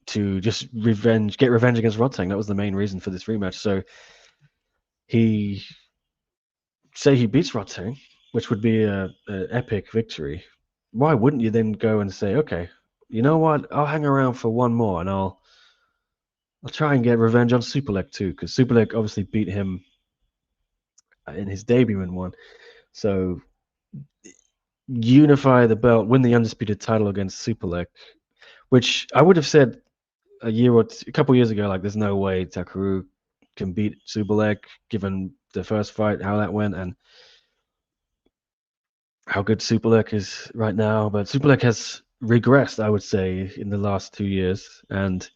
to just get revenge against Rodtang. That was the main reason for this rematch. So he beats Rodtang, which would be an epic victory. Why wouldn't you then go and say, okay, you know what? I'll hang around for one more and I'll try and get revenge on Superlek too, because Superlek obviously beat him in his debut and won. So unify the belt, win the undisputed title against Superlek, which I would have said a couple years ago, like there's no way Takeru can beat Superlek given the first fight, how that went, and how good Superlek is right now. But Superlek has regressed, I would say, in the last 2 years, and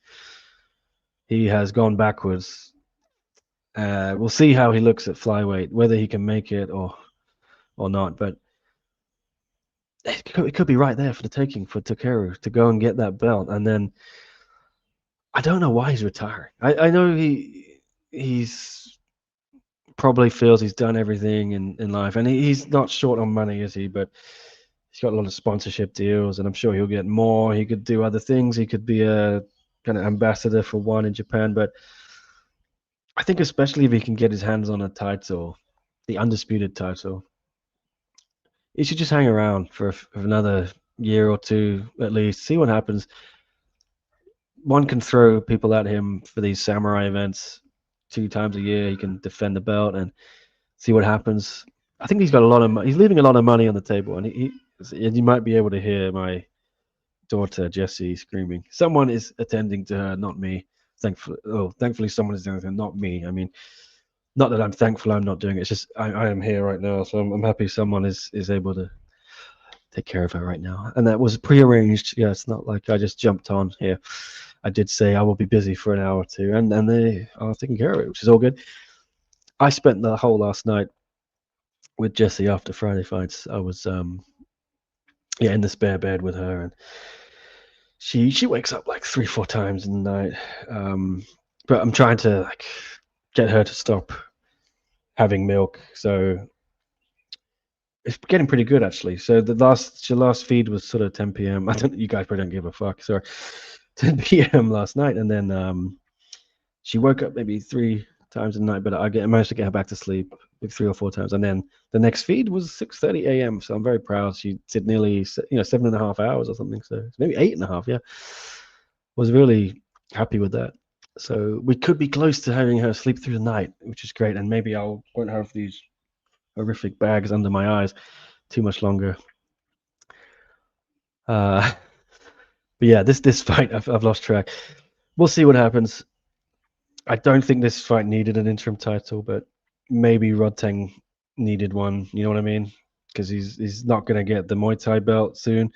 he has gone backwards. We'll see how he looks at flyweight, whether he can make it or not. But it could be right there for the taking for Takeru to go and get that belt, and then I don't know why he's retiring. I know he's probably feels he's done everything in life, and he's not short on money, is he? But he's got a lot of sponsorship deals, and I'm sure he'll get more. He could do other things. He could be a kind of ambassador for one in Japan, but I think especially if he can get his hands on a title, the undisputed title, he should just hang around for another year or two at least, see what happens. One can throw people at him for these samurai events 2 times a year. He can defend the belt and see what happens. I think he's got a lot of he's leaving a lot of money on the table, and you might be able to hear my daughter Jessie screaming. Someone is attending to her, not me. Thankfully, someone is doing it, not me. I mean, not that I'm thankful I'm not doing it. It's just I am here right now, so I'm happy someone is able to take care of her right now. And that was prearranged. Yeah, it's not like I just jumped on here. I did say I will be busy for an hour or two, and they are taking care of it, which is all good. I spent the whole last night with Jessie after Friday fights. I was in the spare bed with her, and she wakes up like 3-4 times in the night. But I'm trying to get her to stop having milk, so it's getting pretty good actually. So the last feed was sort of 10 p.m. You guys probably don't give a fuck. Sorry, 10 p.m. last night, and then she woke up maybe 3 times a night, but I managed to get her back to sleep like 3 or 4 times, and then the next feed was 6:30 a.m. So I'm very proud. She did nearly 7.5 hours or something. So maybe 8.5. Yeah, was really happy with that. So we could be close to having her sleep through the night, which is great. And maybe I won't have these horrific bags under my eyes too much longer. But yeah, this fight, I've lost track. We'll see what happens. I don't think this fight needed an interim title, but maybe Rodtang needed one. You know what I mean? Because he's not going to get the Muay Thai belt soon.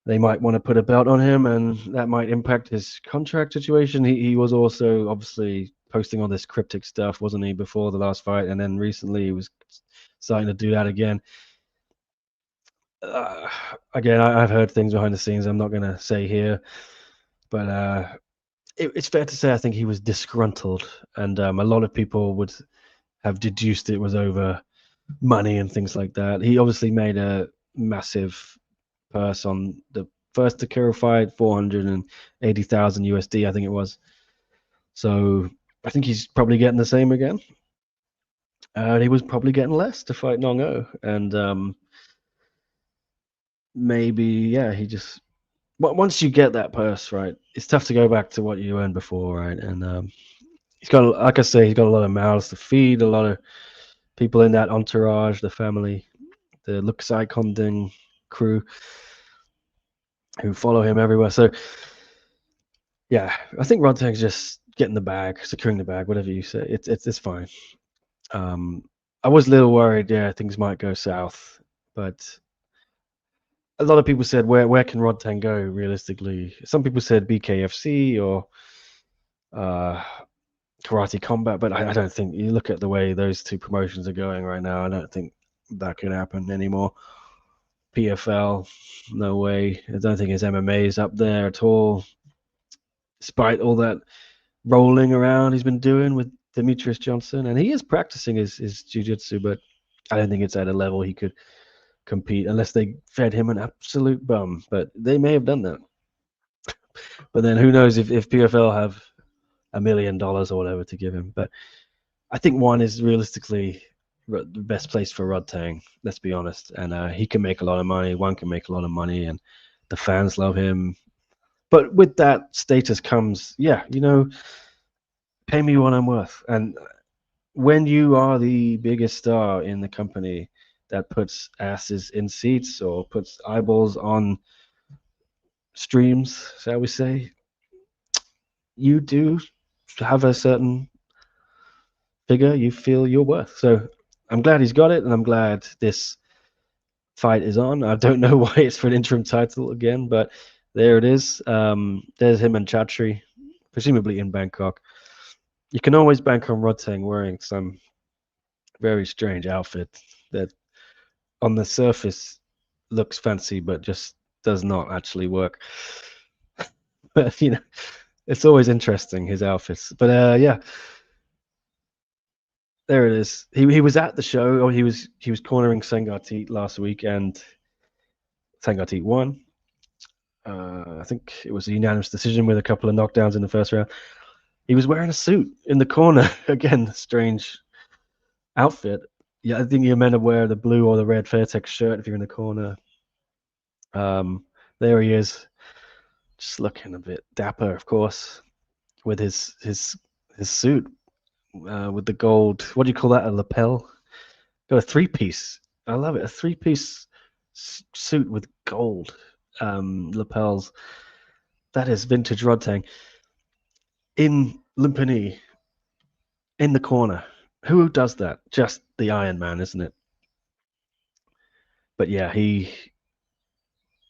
They might want to put a belt on him, and that might impact his contract situation. He was also obviously posting all this cryptic stuff, wasn't he, before the last fight, and then recently he was starting to do that again. Again, I've heard things behind the scenes I'm not going to say here, but it's fair to say I think he was disgruntled, and a lot of people would have deduced it was over money and things like that. He obviously made a massive purse on the first Takeru fight, 480,000 USD, I think it was. So I think he's probably getting the same again. And he was probably getting less to fight Ngannou, and maybe he just once you get that purse, right, it's tough to go back to what you earned before, right? And he's got, like I say, he's got a lot of mouths to feed, a lot of people in that entourage, the family, the Luxai Conding crew who follow him everywhere. So yeah, I think Rodtang's just getting the bag, securing the bag, whatever you say. It's fine. I was a little worried, things might go south, but a lot of people said where can Rodtang go realistically? Some people said BKFC or Karate Combat, but I don't think, you look at the way those two promotions are going right now, I don't think that could happen anymore. PFL, no way. I don't think his MMA is up there at all, despite all that rolling around he's been doing with Demetrius Johnson, and he is practicing his jiu-jitsu, but I don't think it's at a level he could compete unless they fed him an absolute bum. But they may have done that. But then who knows if PFL have $1 million or whatever to give him. But I think one is realistically the best place for Rodtang, let's be honest. And he can make a lot of money. One can make a lot of money, and the fans love him. But with that status comes, pay me what I'm worth. And when you are the biggest star in the company that puts asses in seats or puts eyeballs on streams, shall we say, you do have a certain figure you feel you're worth. So I'm glad he's got it, and I'm glad this fight is on. I don't know why it's for an interim title again, but there it is. There's him and Chatri, presumably in Bangkok. You can always bank on Rodtang wearing some very strange outfit that on the surface looks fancy but just does not actually work. But it's always interesting, his outfits. But yeah, there it is. He was at the show, or he was cornering Sengatit last week, and Sengatit won. I think it was a unanimous decision with a couple of knockdowns in the first round. He was wearing a suit in the corner. Again, strange outfit. Yeah, I think you're meant to wear the blue or the red Fairtex shirt if you're in the corner. There he is, just looking a bit dapper, of course, with his suit with the gold. What do you call that? A lapel? Got a three-piece. I love it. A three-piece suit with gold lapels. That is vintage Rodtang. In Lumpini, in the corner. Who does that? Just the Iron Man, isn't it? But yeah,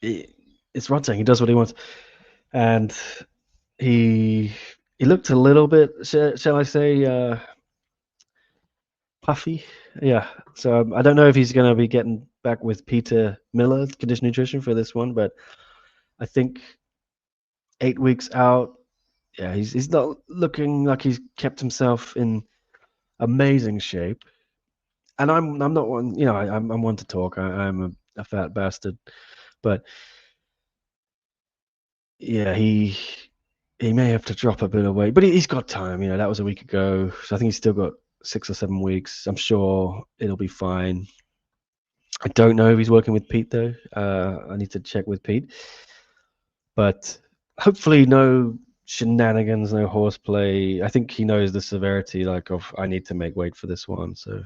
it's Rodtang. He does what he wants, and he looked a little bit, shall I say, puffy. Yeah. So I don't know if he's going to be getting back with Peter Miller, Condition Nutrition, for this one, but I think 8 weeks out, yeah, he's not looking like he's kept himself in amazing shape. And I'm not one, I'm one to talk. I'm a fat bastard, but yeah, he may have to drop a bit of weight, but he's got time. You know, that was a week ago, so I think he's still got 6 or 7 weeks. I'm sure it'll be fine. I don't know if he's working with Pete though. I need to check with Pete, but hopefully no shenanigans, no horseplay. I think he knows the severity, like of I need to make weight for this one, so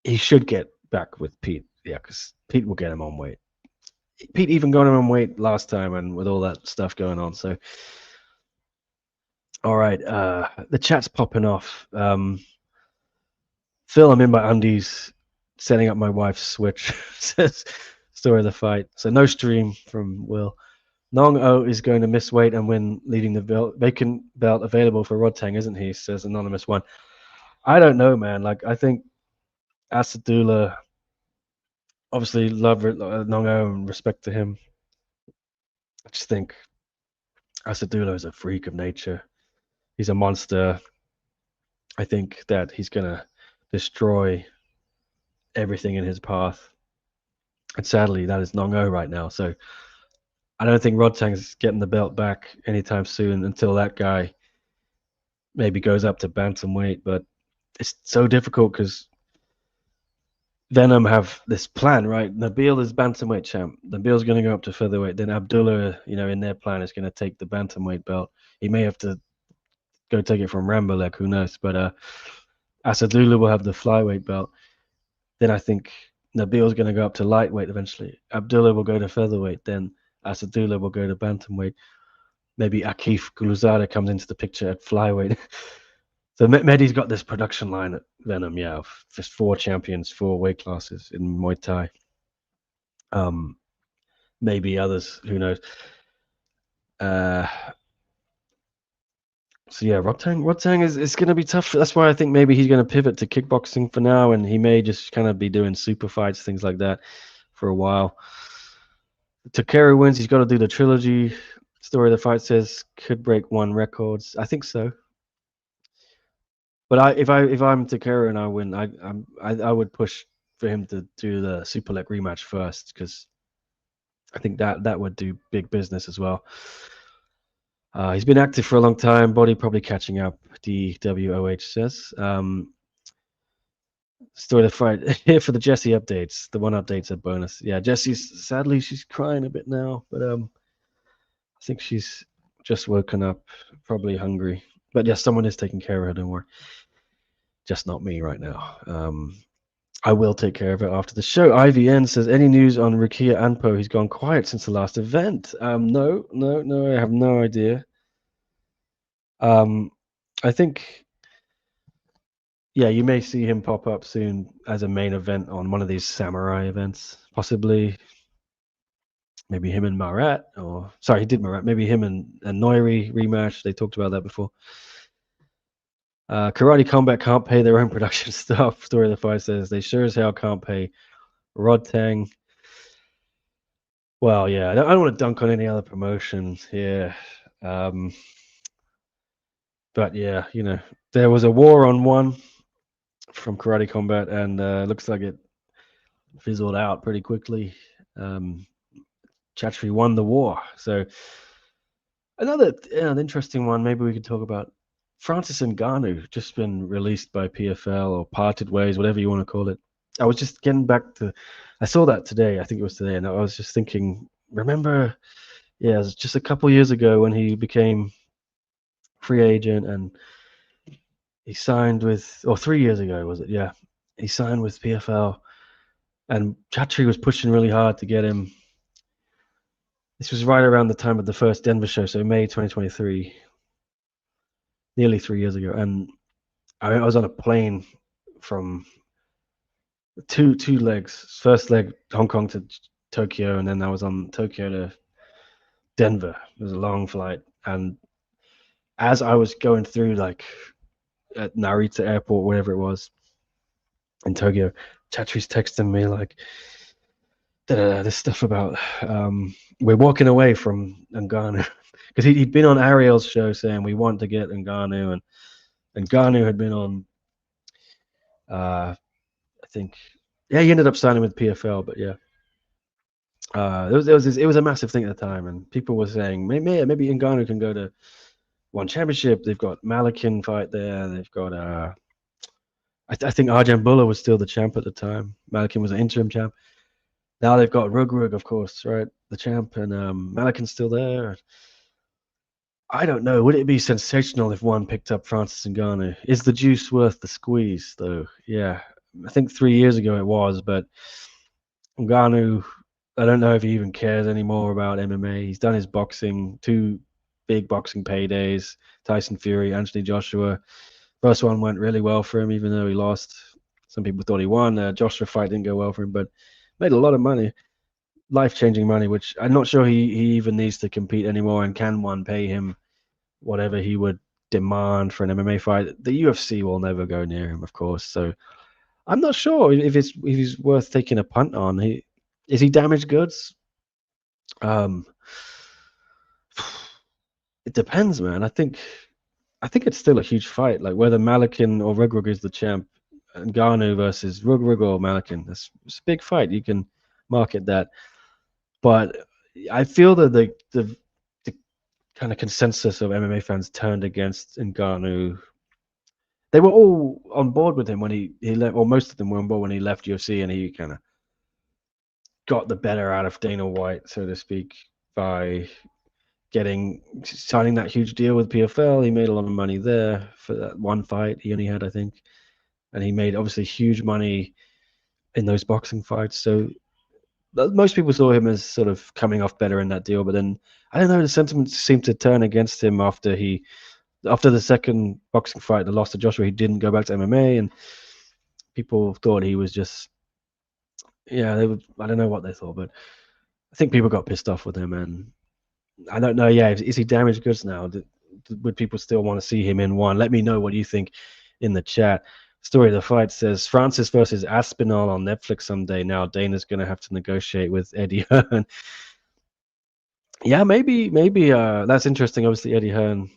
he should get back with Pete. Yeah, because Pete will get him on weight. Pete even got him on weight last time, and with all that stuff going on. So, all right, the chat's popping off. Phil, I'm in my undies, setting up my wife's Switch. Says story of the fight. So no stream from Will. Ngannou is going to miss weight and win, leading the vacant belt available for Rodtang, isn't he? Says anonymous one. I don't know, man. Like I think Asadullah, obviously love Ngannou and respect to him. I just think Asadullah is a freak of nature. He's a monster. I think that he's gonna destroy everything in his path. And sadly, that is Ngannou right now. So I don't think Rodtang's getting the belt back anytime soon until that guy maybe goes up to bantamweight. But it's so difficult because Venom have this plan, right? Nabil is bantamweight champ. Nabil's going to go up to featherweight. Then Abdullah, you know, in their plan is going to take the bantamweight belt. He may have to go take it from Rambolek, who knows? But Asadullah will have the flyweight belt. Then I think Nabil's going to go up to lightweight eventually. Abdullah will go to featherweight. Then Asadullah will go to bantamweight. Maybe Akif Guluzada comes into the picture at flyweight. So Mehdi's got this production line at Venom, yeah, of just 4 champions, 4 weight classes in Muay Thai. Maybe others, who knows? So yeah, Rodtang is going to be tough. That's why I think maybe he's going to pivot to kickboxing for now, and he may just kind of be doing super fights, things like that, for a while. Takeru wins. He's got to do the trilogy. Story of the fight says could break 1 records. I think so. But if I'm Takeru and I win, I would push for him to do the super leg rematch first, because I think that would do big business as well. He's been active for a long time. Body probably catching up. DWOH says. Story of the fight here for the Jesse updates. The 1 update's a bonus. Yeah, Jesse's sadly she's crying a bit now, but I think she's just woken up, probably hungry. But yeah, someone is taking care of her. Don't worry. Just not me right now. I will take care of it after the show. IVN says, any news on Rukia Anpo? He's gone quiet since the last event. No, I have no idea. I think, yeah, you may see him pop up soon as a main event on one of these samurai events, possibly. Maybe him and Marat, or sorry, he did Marat. Maybe him and Noiri rematch. They talked about that before. Karate Combat can't pay their own production staff. Story of the fight says they sure as hell can't pay Rodtang. Well, yeah, I don't want to dunk on any other promotions here. But yeah, you know, there was a war on 1 from Karate Combat, and looks like it fizzled out pretty quickly. Chatri won the war. So another interesting one, maybe we could talk about. Francis Ngannou just been released by PFL, or parted ways, whatever you want to call it. I was just getting back to, I saw that today. I think it was today, and I was just thinking, remember, yeah, it was just a couple years ago when he became free agent, and he signed with, or 3 years ago was it? Yeah, he signed with PFL, and Chatri was pushing really hard to get him. This was right around the time of the first Denver show, so May 2023, nearly 3 years ago, and I was on a plane from two legs. First leg, Hong Kong to Tokyo, and then I was on Tokyo to Denver. It was a long flight, and as I was going through, like, at Narita Airport, whatever it was, in Tokyo, Chatri's texting me like, this stuff about we're walking away from Ngannou, because he'd been on Ariel's show saying we want to get Ngannou, and Ngannou had been on, I think, yeah, he ended up signing with PFL, but yeah. It was a massive thing at the time, and people were saying maybe Ngannou can go to one championship. They've got Malakin fight there. They've got I think Arjan Buller was still the champ at the time. Malakin was an interim champ. Now they've got Rug, of course, right, the champ, and Malakin's still there. I don't know. Would it be sensational if one picked up Francis Ngannou? Is the juice worth the squeeze, though? Yeah, I think 3 years ago it was, but Ngannou, I don't know if he even cares anymore about MMA. He's done his boxing, two big boxing paydays, Tyson Fury, Anthony Joshua. First one went really well for him, even though he lost. Some people thought he won. Joshua fight didn't go well for him, but made a lot of money, life-changing money, which I'm not sure he even needs to compete anymore. And can one pay him whatever he would demand for an MMA fight? The UFC will never go near him, of course. So I'm not sure if he's worth taking a punt on. Is he damaged goods? Um, it depends, man. I think it's still a huge fight. Like whether Malakin or Rug is the champ, Ngannou versus Rug or Malakin. It's a big fight. You can market that, but I feel that the kind of consensus of MMA fans turned against Ngannou. They were all on board with him when he left, or most of them were on board when he left UFC, and he kind of got the better out of Dana White, so to speak, by signing that huge deal with PFL. He made a lot of money there for that one fight he only had, I think, and he made obviously huge money in those boxing fights. So most people saw him as sort of coming off better in that deal, but then I don't know, the sentiment seemed to turn against him after the second boxing fight, the loss to Joshua. He didn't go back to MMA, and people thought he was just I don't know what they thought, but I think people got pissed off with him, and I don't know. Yeah, is he damaged goods now? Would people still want to see him in one? Let me know what you think in the chat. Story of the fight says Francis versus Aspinall on Netflix someday. Now Dana's going to have to negotiate with Eddie Hearn. Yeah, maybe. That's interesting. Obviously, Eddie Hearn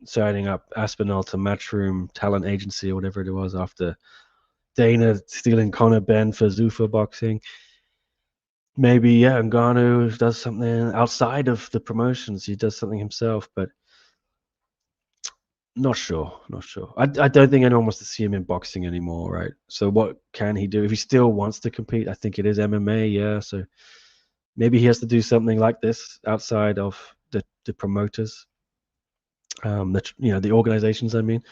signing up Aspinall to Matchroom Talent Agency or whatever it was after Dana stealing Conor Benn for Zuffa boxing. Maybe, yeah, Ngannou does something outside of the promotions. He does something himself, but not sure. Not sure. I don't think anyone wants to see him in boxing anymore, right? So what can he do if he still wants to compete? I think it is MMA, yeah. So maybe he has to do something like this outside of the promoters, the organizations. I mean,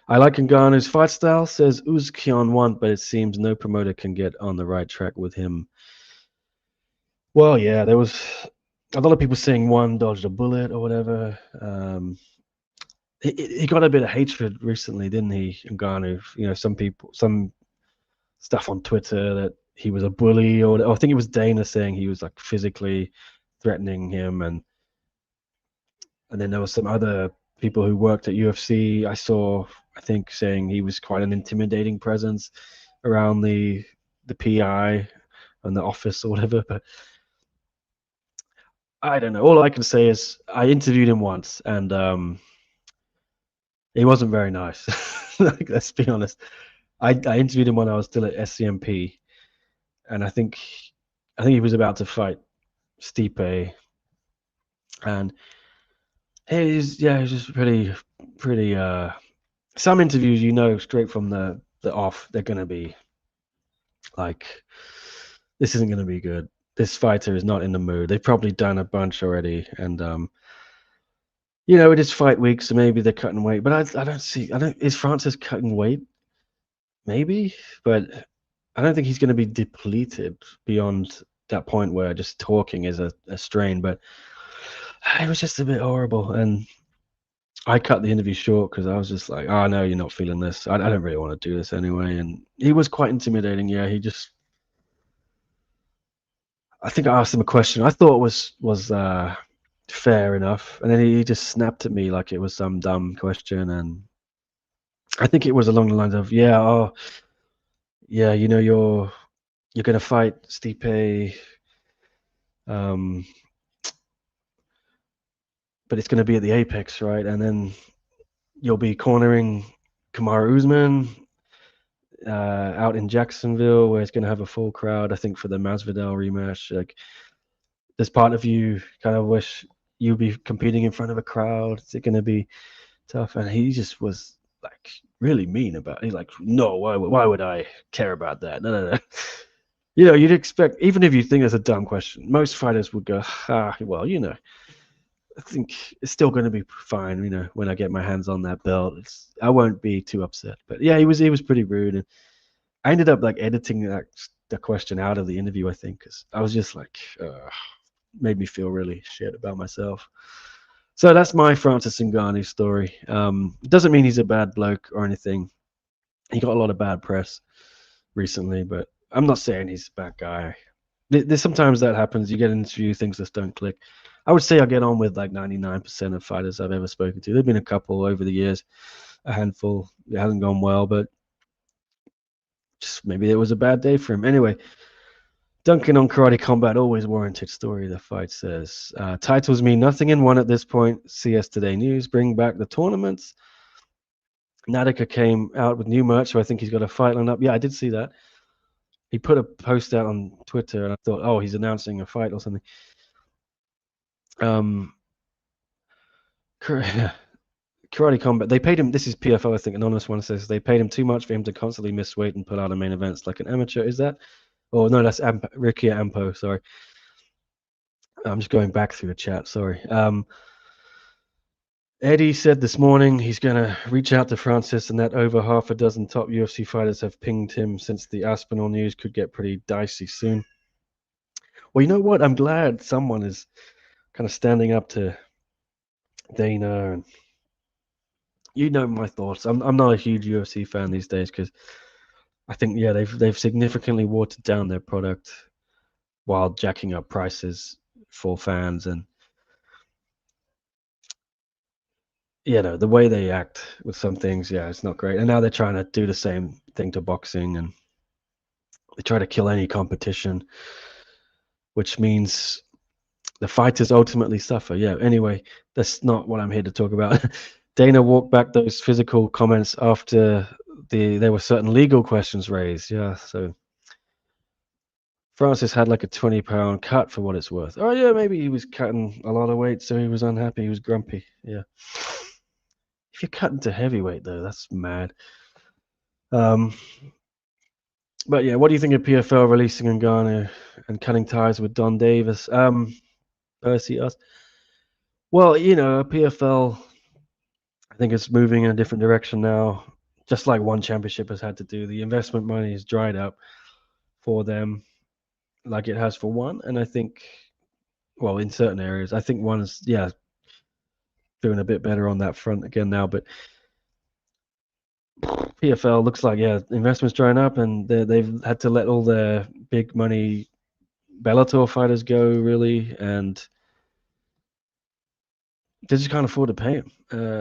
I like Ngannou's fight style. Says Uzkion won, but it seems no promoter can get on the right track with him. Well, yeah, there was a lot of people saying one dodged a bullet or whatever. He got a bit of hatred recently, didn't he, Ngannou? Some stuff on Twitter that he was a bully, or I think it was Dana saying he was like physically threatening him, and then there was some other people who worked at UFC. I think, saying he was quite an intimidating presence around the PI and the office or whatever. But I don't know. All I can say is I interviewed him once, and he wasn't very nice. Like, let's be honest. I interviewed him when I was still at SCMP, and I think he was about to fight Stipe, and he's just pretty. Some interviews, straight from the off, they're gonna be like, this isn't gonna be good. This fighter is not in the mood. They've probably done a bunch already, and it is fight week, so maybe they're cutting weight. But I don't see. I don't. Is Francis cutting weight? Maybe, but I don't think he's going to be depleted beyond that point where just talking is a strain. But it was just a bit horrible, and I cut the interview short because I was just like, "Oh no, you're not feeling this. I don't really want to do this anyway." And he was quite intimidating. Yeah, I think I asked him a question I thought was fair enough, and then he just snapped at me like it was some dumb question, and I think it was along the lines of, "Yeah, oh, yeah, you're gonna fight Stipe, um, but it's gonna be at the Apex, right? And then you'll be cornering Kamaru Usman. out in Jacksonville, where it's going to have a full crowd. I think for the Masvidal rematch, like, there's part of you kind of wish you'd be competing in front of a crowd. Is it going to be tough? And he just was like really mean about it. He's like, no, why would I care about that? No. You know, you'd expect, even if you think it's a dumb question, most fighters would go, well, you know, I think it's still going to be fine. You know, when I get my hands on that belt, I won't be too upset. But yeah, he was pretty rude, and I ended up like editing the question out of the interview. I think because I was just like, made me feel really shit about myself. So that's my Francis Ngannou story. It doesn't mean he's a bad bloke or anything. He got a lot of bad press recently, but I'm not saying he's a bad guy. There's sometimes that happens. You get into a few things that don't click. I would say I get on with like 99% of fighters I've ever spoken to. There've been a couple over the years, a handful. It hasn't gone well, but just maybe it was a bad day for him. Anyway, Duncan on Karate Combat, always warranted story, the fight says. Titles mean nothing in one at this point. CS Today News, bring back the tournaments. Nadika came out with new merch, so I think he's got a fight lined up. Yeah, I did see that. He put a post out on Twitter, and I thought, oh, he's announcing a fight or something. Karate Combat, they paid him, this is PFL, I think, anonymous one says, they paid him too much for him to constantly miss weight and pull out of main events like an amateur. Is that? Oh, no, that's Ricky Ampo, sorry. I'm just going back through the chat, sorry. Eddie said this morning he's going to reach out to Francis, and that over half a dozen top UFC fighters have pinged him since the Aspinall news could get pretty dicey soon. Well, you know what? I'm glad someone is kind of standing up to Dana, and you know my thoughts. I'm not a huge UFC fan these days because I think they've significantly watered down their product while jacking up prices for fans, and the way they act with some things, it's not great. And now they're trying to do the same thing to boxing, and they try to kill any competition, which means the fighters ultimately suffer. Yeah, anyway, that's not what I'm here to talk about. Dana walked back those physical comments after there were certain legal questions raised. Yeah, so Francis had like a 20-pound cut for what it's worth. Oh, yeah, maybe he was cutting a lot of weight, so he was unhappy. He was grumpy. Yeah. If you're cutting to heavyweight, though, that's mad. But yeah, what do you think of PFL releasing Ngannou and cutting ties with Don Davis? Percy asked. Well, PFL, I think it's moving in a different direction now, just like one championship has had to do. The investment money is dried up for them, like it has for one. And I think, well, in certain areas, I think one is, doing a bit better on that front again now. But PFL looks like, investment's drying up, and they've had to let all their big money Bellator fighters go, really, and they just can't afford to pay them.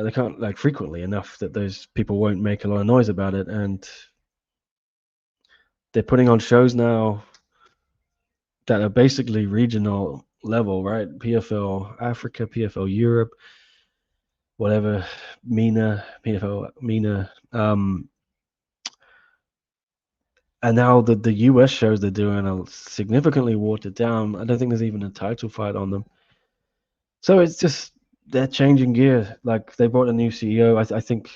They can't, like, frequently enough that those people won't make a lot of noise about it. And they're putting on shows now that are basically regional level, right? PFL Africa, PFL Europe, whatever, PFL MENA. And now the US shows they're doing are significantly watered down. I don't think there's even a title fight on them. So it's just, they're changing gear. Like, they brought a new CEO. I think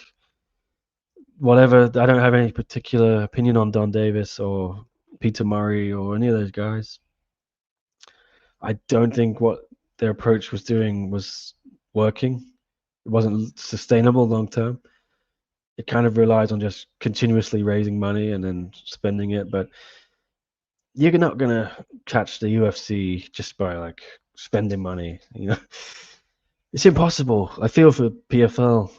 whatever, I don't have any particular opinion on Don Davis or Peter Murray or any of those guys. I don't think what their approach was doing was working. It wasn't sustainable long term. It kind of relies on just continuously raising money and then spending it. But you're not going to catch the UFC just by like spending money, It's impossible. I feel for PFL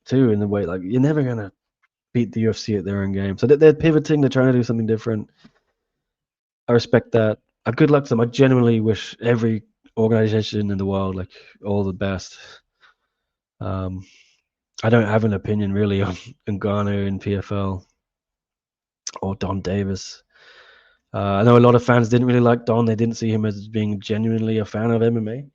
too, in the way, like, you're never going to beat the UFC at their own game. So they're pivoting, they're trying to do something different. I respect that. Good luck to them. I genuinely wish every organization in the world, like, all the best. I don't have an opinion really on Ngannou and PFL or Don Davis. I know a lot of fans didn't really like Don. They didn't see him as being genuinely a fan of MMA.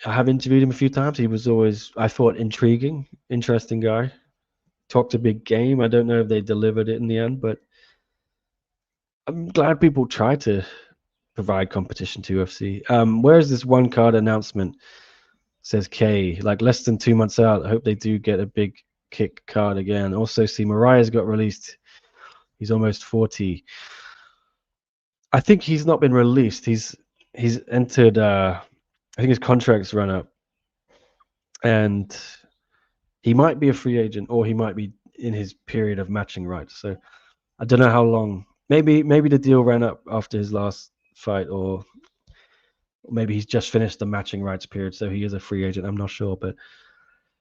I have interviewed him a few times. He was always, I thought, intriguing, interesting guy. talked a big game. I don't know if they delivered it in the end, but I'm glad people try to provide competition to UFC. Where's this one card announcement? Says K, like less than 2 months out. I hope they do get a big kick card again. Also, see Mariah's got released. He's almost 40. I think he's not been released. He's entered. I think his contract's run up, and he might be a free agent, or he might be in his period of matching rights. So I don't know how long. Maybe the deal ran up after his last fight, or maybe he's just finished the matching rights period, so he is a free agent. I'm not sure, but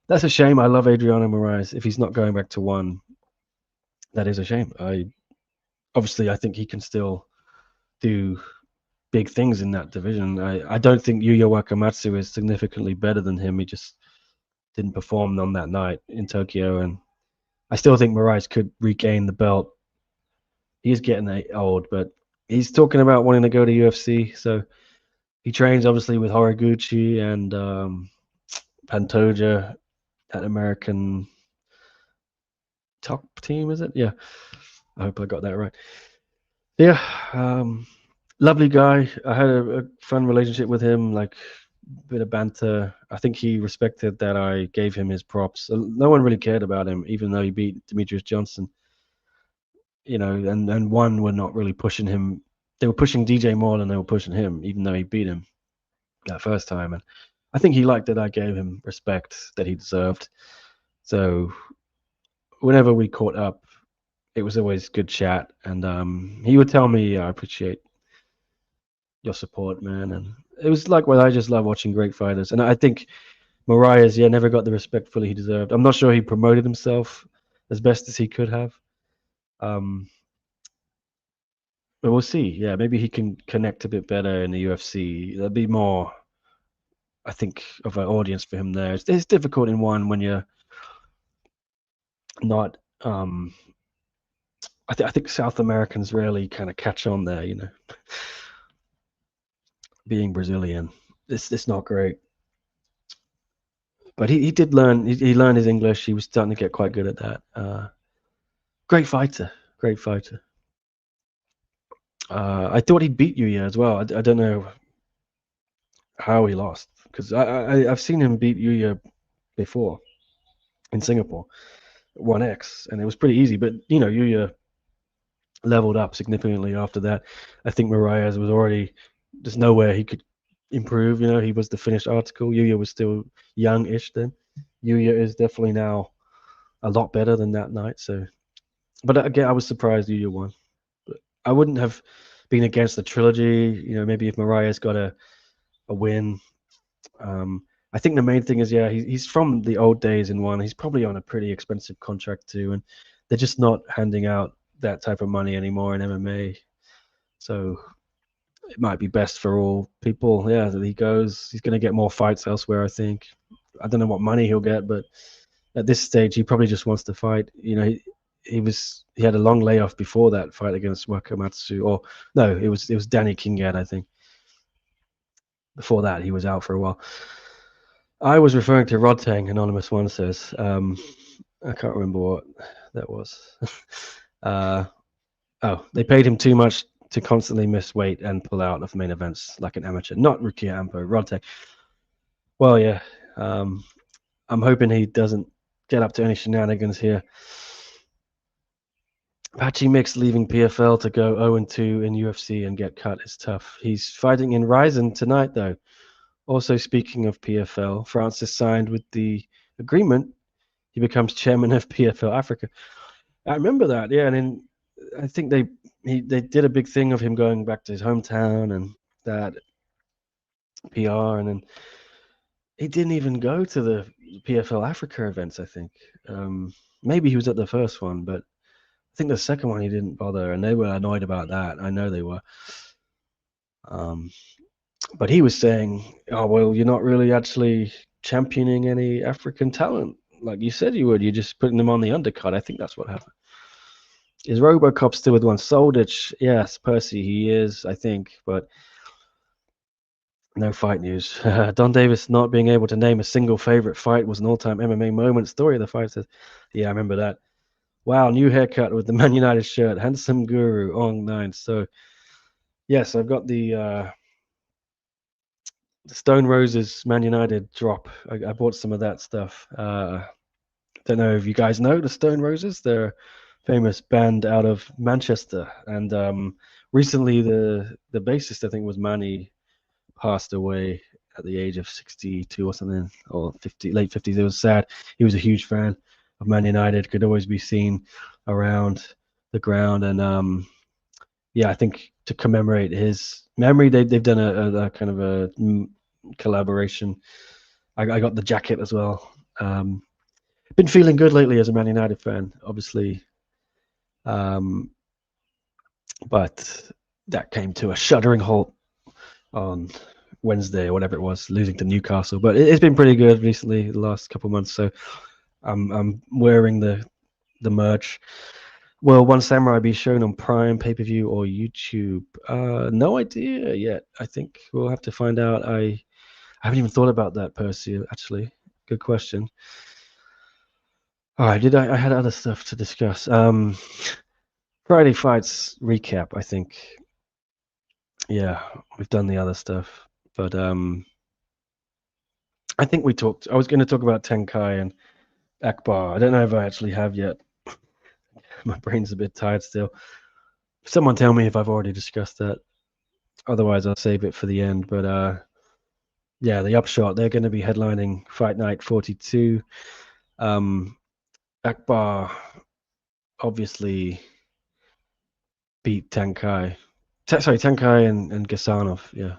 that's a shame. I love Adriano Moraes. If he's not going back to one, that is a shame. I think he can still do big things in that division. I don't think Yuya Wakamatsu is significantly better than him. He just didn't perform on that night in Tokyo, and I still think Moraes could regain the belt. He is getting old, but he's talking about wanting to go to UFC. So he trains obviously with Horiguchi and Pantoja, that American top team, is it? Yeah. I hope I got that right. Yeah. Lovely guy. I had a fun relationship with him, like a bit of banter. I think he respected that I gave him his props. No one really cared about him, even though he beat Demetrius Johnson. And one were not really pushing him. They were pushing DJ more than they were pushing him, even though he beat him that first time. And I think he liked that I gave him respect that he deserved. So whenever we caught up, it was always good chat. And he would tell me, I appreciate your support, man. And it was like, well, I just love watching great fighters. And I think Mariah's, never got the respect fully he deserved. I'm not sure he promoted himself as best as he could have. But we'll see. Yeah, maybe he can connect a bit better in the UFC. There'll be more, I think, of an audience for him there. It's difficult in one when you're not. I think South Americans rarely kind of catch on there. Being Brazilian, it's not great. But he did learn. He learned his English. He was starting to get quite good at that. Great fighter. Great fighter. I thought he beat Yuya as well. I don't know how he lost, because I've seen him beat Yuya before in Singapore, 1x, and it was pretty easy. But Yuya leveled up significantly after that. I think Moraes was already, there's nowhere he could improve. He was the finished article. Yuya was still young-ish then. Yuya is definitely now a lot better than that night. So, but again, I was surprised Yuya won. But I wouldn't have been against the trilogy. Maybe if Moraes got a win. I think the main thing is, he's from the old days in one. He's probably on a pretty expensive contract too, and they're just not handing out that type of money anymore in MMA. So it might be best for all people. Yeah, that he goes. He's going to get more fights elsewhere, I think. I don't know what money he'll get, but at this stage, he probably just wants to fight. He had a long layoff before that fight against Wakamatsu, or no, it was Danny Kingat, I think. Before that, he was out for a while. I was referring to Rodtang, Anonymous One says. I can't remember what that was. They paid him too much to constantly miss weight and pull out of main events like an amateur. Not Rukia Ampo, Rodtang. Well, yeah. I'm hoping he doesn't get up to any shenanigans here. Patchy Mix leaving PFL to go 0-2 in UFC and get cut is tough. He's fighting in Ryzen tonight, though. Also, speaking of PFL, Francis signed with the agreement. He becomes chairman of PFL Africa. I remember that, yeah. And then I think they did a big thing of him going back to his hometown and that PR, and then he didn't even go to the PFL Africa events, I think. Maybe he was at the first one, but I think the second one he didn't bother, and they were annoyed about that. I know they were. But he was saying, oh, well, you're not really actually championing any African talent like you said you would. You're just putting them on the undercard. I think that's what happened. Is Robocop still with one? Soldich, yes, Percy, he is, I think. But No fight news. Don Davis not being able to name a single favorite fight was an all-time MMA moment. Story of the fight says, yeah, I remember that. Wow, new haircut with the Man United shirt. Handsome Guru on 9. So, yes, I've got the Stone Roses Man United drop. I bought some of that stuff. Don't know if you guys know the Stone Roses. They're a famous band out of Manchester. And recently the bassist, I think, was Manny, passed away at the age of 62 or something, or 50, late 50s. It was sad. He was a huge fan of Man United, could always be seen around the ground. And yeah, I think to commemorate his memory, they've done a kind of a collaboration. I got the jacket as well. Been feeling good lately as a Man United fan, obviously. Um, but that came to a shuddering halt on Wednesday or whatever it was, losing to Newcastle. But it's been pretty good recently, the last couple of months. So I'm wearing the merch. Will One Samurai be shown on Prime, pay-per-view, or YouTube? No idea yet. I think we'll have to find out. I haven't even thought about that, Percy, actually. Good question. All right, I had other stuff to discuss. Friday fights recap, I think. Yeah, we've done the other stuff. But I think I was going to talk about Tenkai and Akbar. I don't know if I actually have yet. My brain's a bit tired still. Someone tell me if I've already discussed that. Otherwise, I'll save it for the end. But yeah, the upshot, they're going to be headlining Fight Night 42. Akbar obviously beat Tenkai. Tenkai and Gasanov, yeah,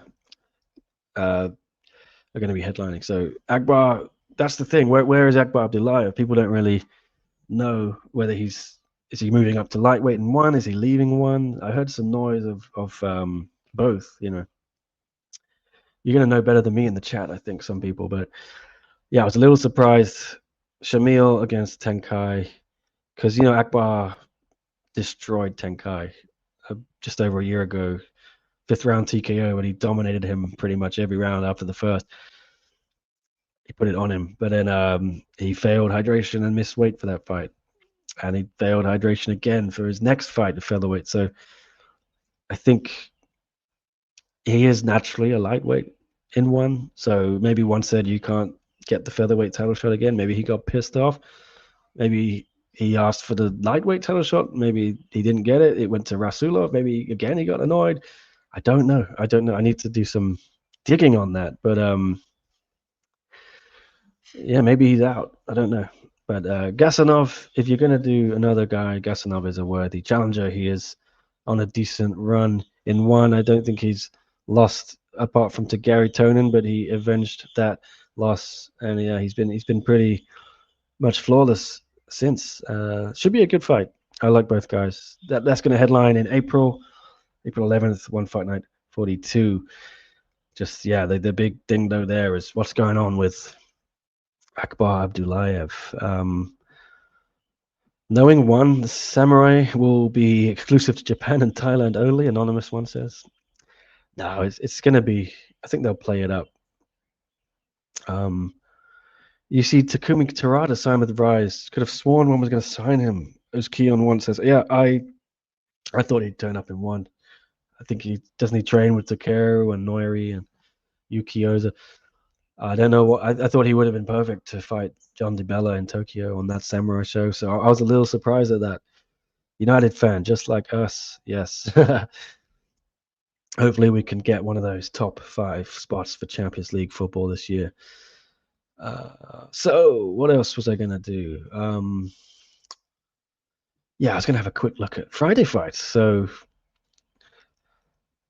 are going to be headlining. So Akbar, that's the thing. Where is Akbar Abdullayev? People don't really know whether is he moving up to lightweight in one? Is he leaving one? I heard some noise of both. You know, you're gonna know better than me in the chat. I think some people, but yeah, I was a little surprised. Shamil against Tenkai, because Akbar destroyed Tenkai just over a year ago, 5th round TKO, and he dominated him pretty much every round after the first. He put it on him, but then he failed hydration and missed weight for that fight. And he failed hydration again for his next fight at featherweight. So I think he is naturally a lightweight in one. So maybe one said you can't get the featherweight title shot again. Maybe he got pissed off. Maybe he asked for the lightweight title shot. Maybe he didn't get it. It went to Rasulov. Maybe again he got annoyed. I don't know. I need to do some digging on that. But yeah, maybe he's out. I don't know. But Gasanov, if you're going to do another guy, Gasanov is a worthy challenger. He is on a decent run in one. I don't think he's lost apart from to Gary Tonin, but he avenged that loss. And yeah, he's been pretty much flawless since. Should be a good fight. I like both guys. That's going to headline in April 11th, One Fight Night 42. Just, yeah, the big thing though there is what's going on with Akbar Abdullayev. Knowing one, the Samurai will be exclusive to Japan and Thailand only, anonymous one says. No, it's going to be, I think they'll play it up. You see Takumi Terada sign with Rise. Could have sworn one was going to sign him. As Keon one says, yeah, I thought he'd turn up in one. I think he train with Takeru and Noiri and Yuki Oza. I don't know what I thought he would have been perfect to fight John DiBella in Tokyo on that Samurai show. So I was a little surprised at that. United fan, just like us. Yes. Hopefully we can get one of those top 5 spots for Champions League football this year. So what else was I gonna do? Yeah, I was gonna have a quick look at Friday fights. So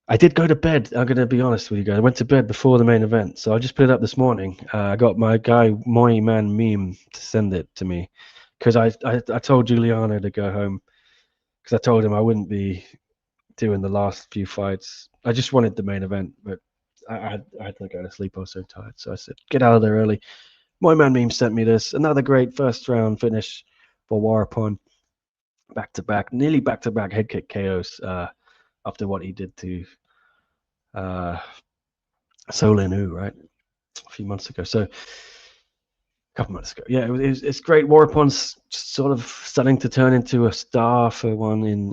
I did go to bed. I'm gonna be honest with you guys. I went to bed before the main event, so I just put it up this morning. I got my guy Moi Man Meme to send it to me because I told Giuliano to go home because I told him I wouldn't be doing the last few fights. I just wanted the main event, but I had to go to sleep. I was so tired, so I said get out of there early. My man Meme sent me this. Another great first round finish for Warapon. Nearly back to back head kick KOs after what he did to Solin Wu, right? A few months ago. So a couple months ago. Yeah, it's great. Warapon's sort of starting to turn into a star for one in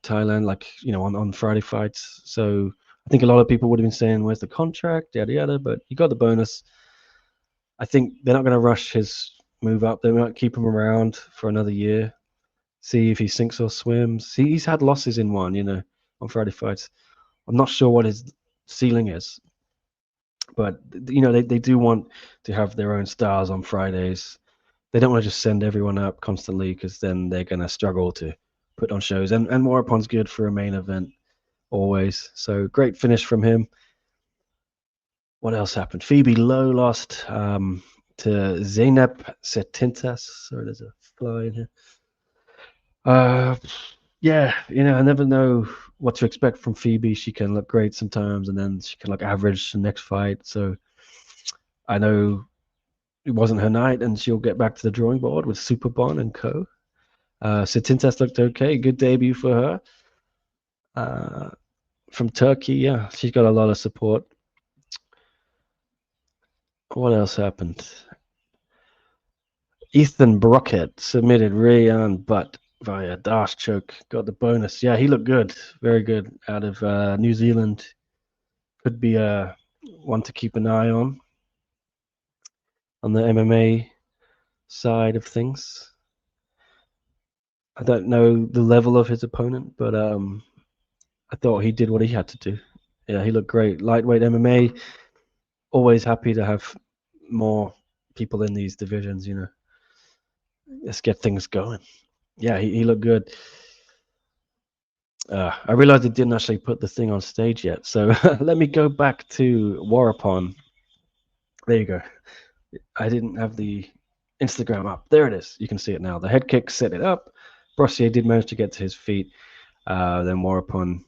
Thailand, like, on Friday fights. So I think a lot of people would have been saying, where's the contract, yada yada, but he got the bonus. I think they're not going to rush his move up. They might keep him around for another year, see if he sinks or swims. He's had losses in one, on Friday fights. I'm not sure what his ceiling is, but they do want to have their own stars on Fridays. They don't want to just send everyone up constantly, because then they're going to struggle to put on shows. And Warapon's good for a main event always. So great finish from him. What else happened? Phoebe Lowe lost to Zeynep Setintas. Sorry, there's a fly in here. Yeah, I never know what to expect from Phoebe. She can look great sometimes, and then she can look average the next fight. So I know it wasn't her night, and she'll get back to the drawing board with Superbon and co. Setintas looked okay. Good debut for her. From Turkey, yeah, she's got a lot of support. What else happened? Ethan Brockett submitted Rayan Butt via Dash choke. Got the bonus. Yeah, he looked good. Very good out of New Zealand. Could be one to keep an eye on the MMA side of things. I don't know the level of his opponent, but I thought he did what he had to do. Yeah, he looked great. Lightweight MMA. Always happy to have more people in these divisions, Let's get things going. Yeah, he looked good. I realized I didn't actually put the thing on stage yet, so let me go back to Warapon. There you go. I didn't have the Instagram up. There it is. You can see it now. The head kick set it up. Brossier did manage to get to his feet. Then Warapon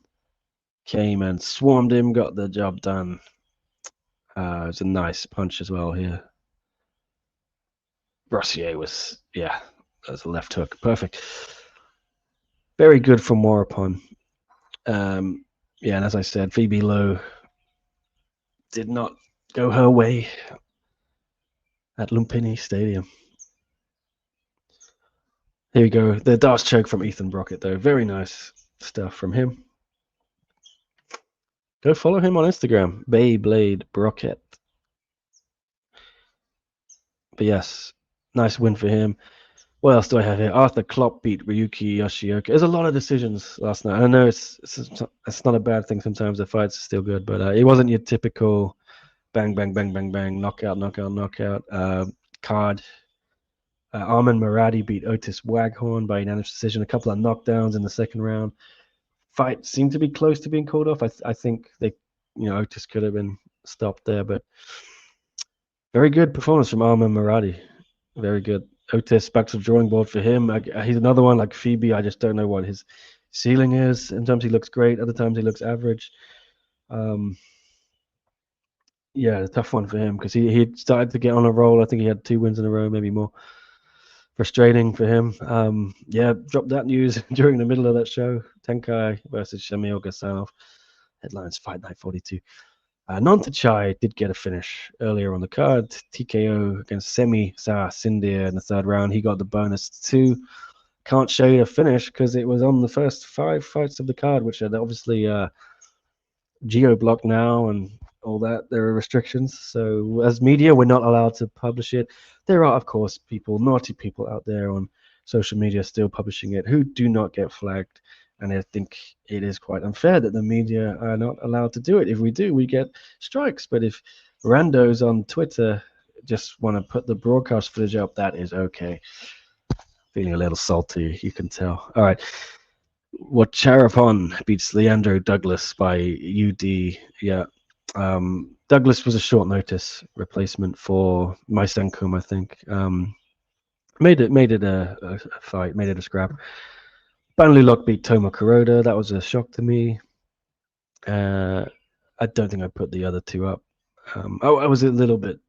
came and swarmed him, got the job done. It was a nice punch as well here. Brossier was, that was a left hook. Perfect. Very good from Warapon. And as I said, Phoebe Lowe did not go her way at Lumpini Stadium. Here we go. The darts choke from Ethan Brockett, though. Very nice stuff from him. Go follow him on Instagram, Beyblade Brockett. But yes, nice win for him. What else do I have here? Arthur Klopp beat Ryuki Yoshioka. There's a lot of decisions last night. I know it's not a bad thing sometimes. The fights are still good, but it wasn't your typical bang, bang, bang, bang, bang, knockout card. Armin Maradi beat Otis Waghorn by unanimous decision. A couple of knockdowns in the second round. Fight seemed to be close to being called off. I think Otis could have been stopped there, but very good performance from Armin Maradi. Very good. Otis back to the drawing board for him. He's another one like Phoebe. I just don't know what his ceiling is. Sometimes he looks great. Other times he looks average. A tough one for him, because he started to get on a roll. I think he had 2 wins in a row, maybe more. Frustrating for him. Dropped that news during the middle of that show. Tenkai versus Shamil Gasanov. Headlines Fight Night 42. Nontachai did get a finish earlier on the card. TKO against Semi Sa Sindir in the third round. He got the bonus too. Can't show you the finish because it was on the first 5 fights of the card, which are obviously geo-blocked now and all that. There are restrictions. So as media, we're not allowed to publish it. There are, of course, naughty people out there on social media still publishing it who do not get flagged. And I think it is quite unfair that the media are not allowed to do it. If we do, we get strikes. But if randos on Twitter just want to put the broadcast footage up, that is okay. Feeling a little salty, you can tell. All right. Wacharapon beats Leandro Douglas by UD. Yeah. Douglas was a short notice replacement for Maisankum, I think. Made it a fight, made it a scrap. Banlulok beat Toma Kuroda. That was a shock to me. I don't think I put the other 2 up. I was a little bit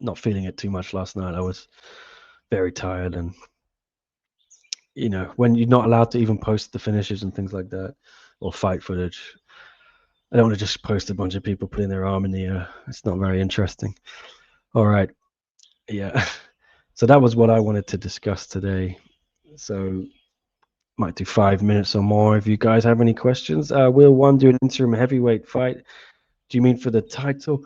not feeling it too much last night. I was very tired, and when you're not allowed to even post the finishes and things like that, or fight footage, I don't want to just post a bunch of people putting their arm in the air. It's not very interesting. All right. Yeah. So that was what I wanted to discuss today. So might do 5 minutes or more if you guys have any questions. Will one do an interim heavyweight fight? Do you mean for the title?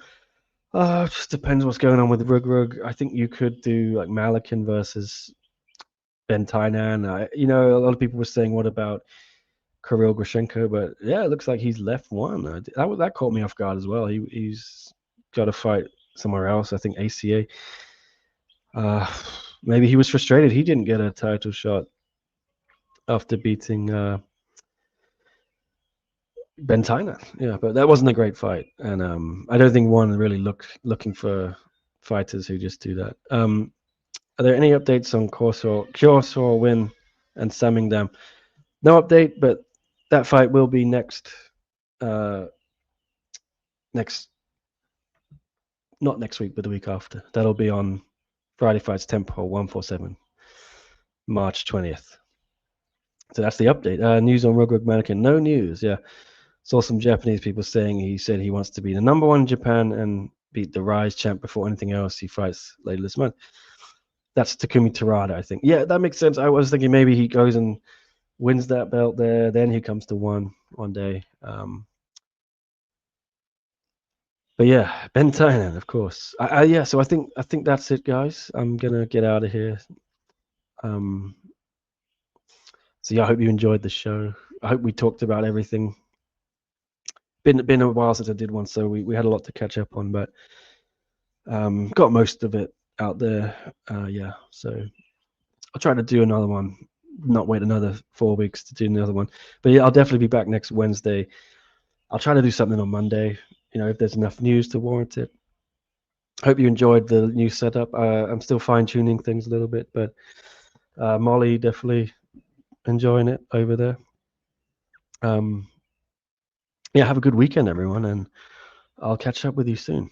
Just depends what's going on with Rug. I think you could do like Malakin versus Ben Tainan. A lot of people were saying, what about Kirill Grashenko? But yeah, it looks like he's left one. That caught me off guard as well. He's got to fight somewhere else. I think ACA. Maybe he was frustrated. He didn't get a title shot after beating Ben Tainan. Yeah, but that wasn't a great fight, and I don't think one really looking for fighters who just do that. Are there any updates on Kyoso win and Samingdam? No update, but that fight will be next. Next, not next week, but the week after. That'll be on Friday Fights Tempo 147, March 20th. So that's the update. News on Rug Mannequin. No news. Yeah. Saw some Japanese people saying he said he wants to be the number one in Japan and beat the Rise champ before anything else. He fights later this month. That's Takumi Terada, I think. Yeah, that makes sense. I was thinking maybe he goes and wins that belt there, then he comes to one day. But yeah, Ben Tynan, of course. Yeah, so I think that's it, guys. I'm gonna get out of here. So yeah, I hope you enjoyed the show. I hope we talked about everything. Been a while since I did one, so we had a lot to catch up on, but got most of it out there. Yeah, so I'll try to do another one. Not wait another 4 weeks to do another one. But yeah, I'll definitely be back next Wednesday. I'll try to do something on Monday. If there's enough news to warrant it. Hope you enjoyed the new setup. I'm still fine tuning things a little bit, but Molly definitely enjoying it over there. Yeah, have a good weekend, everyone, and I'll catch up with you soon.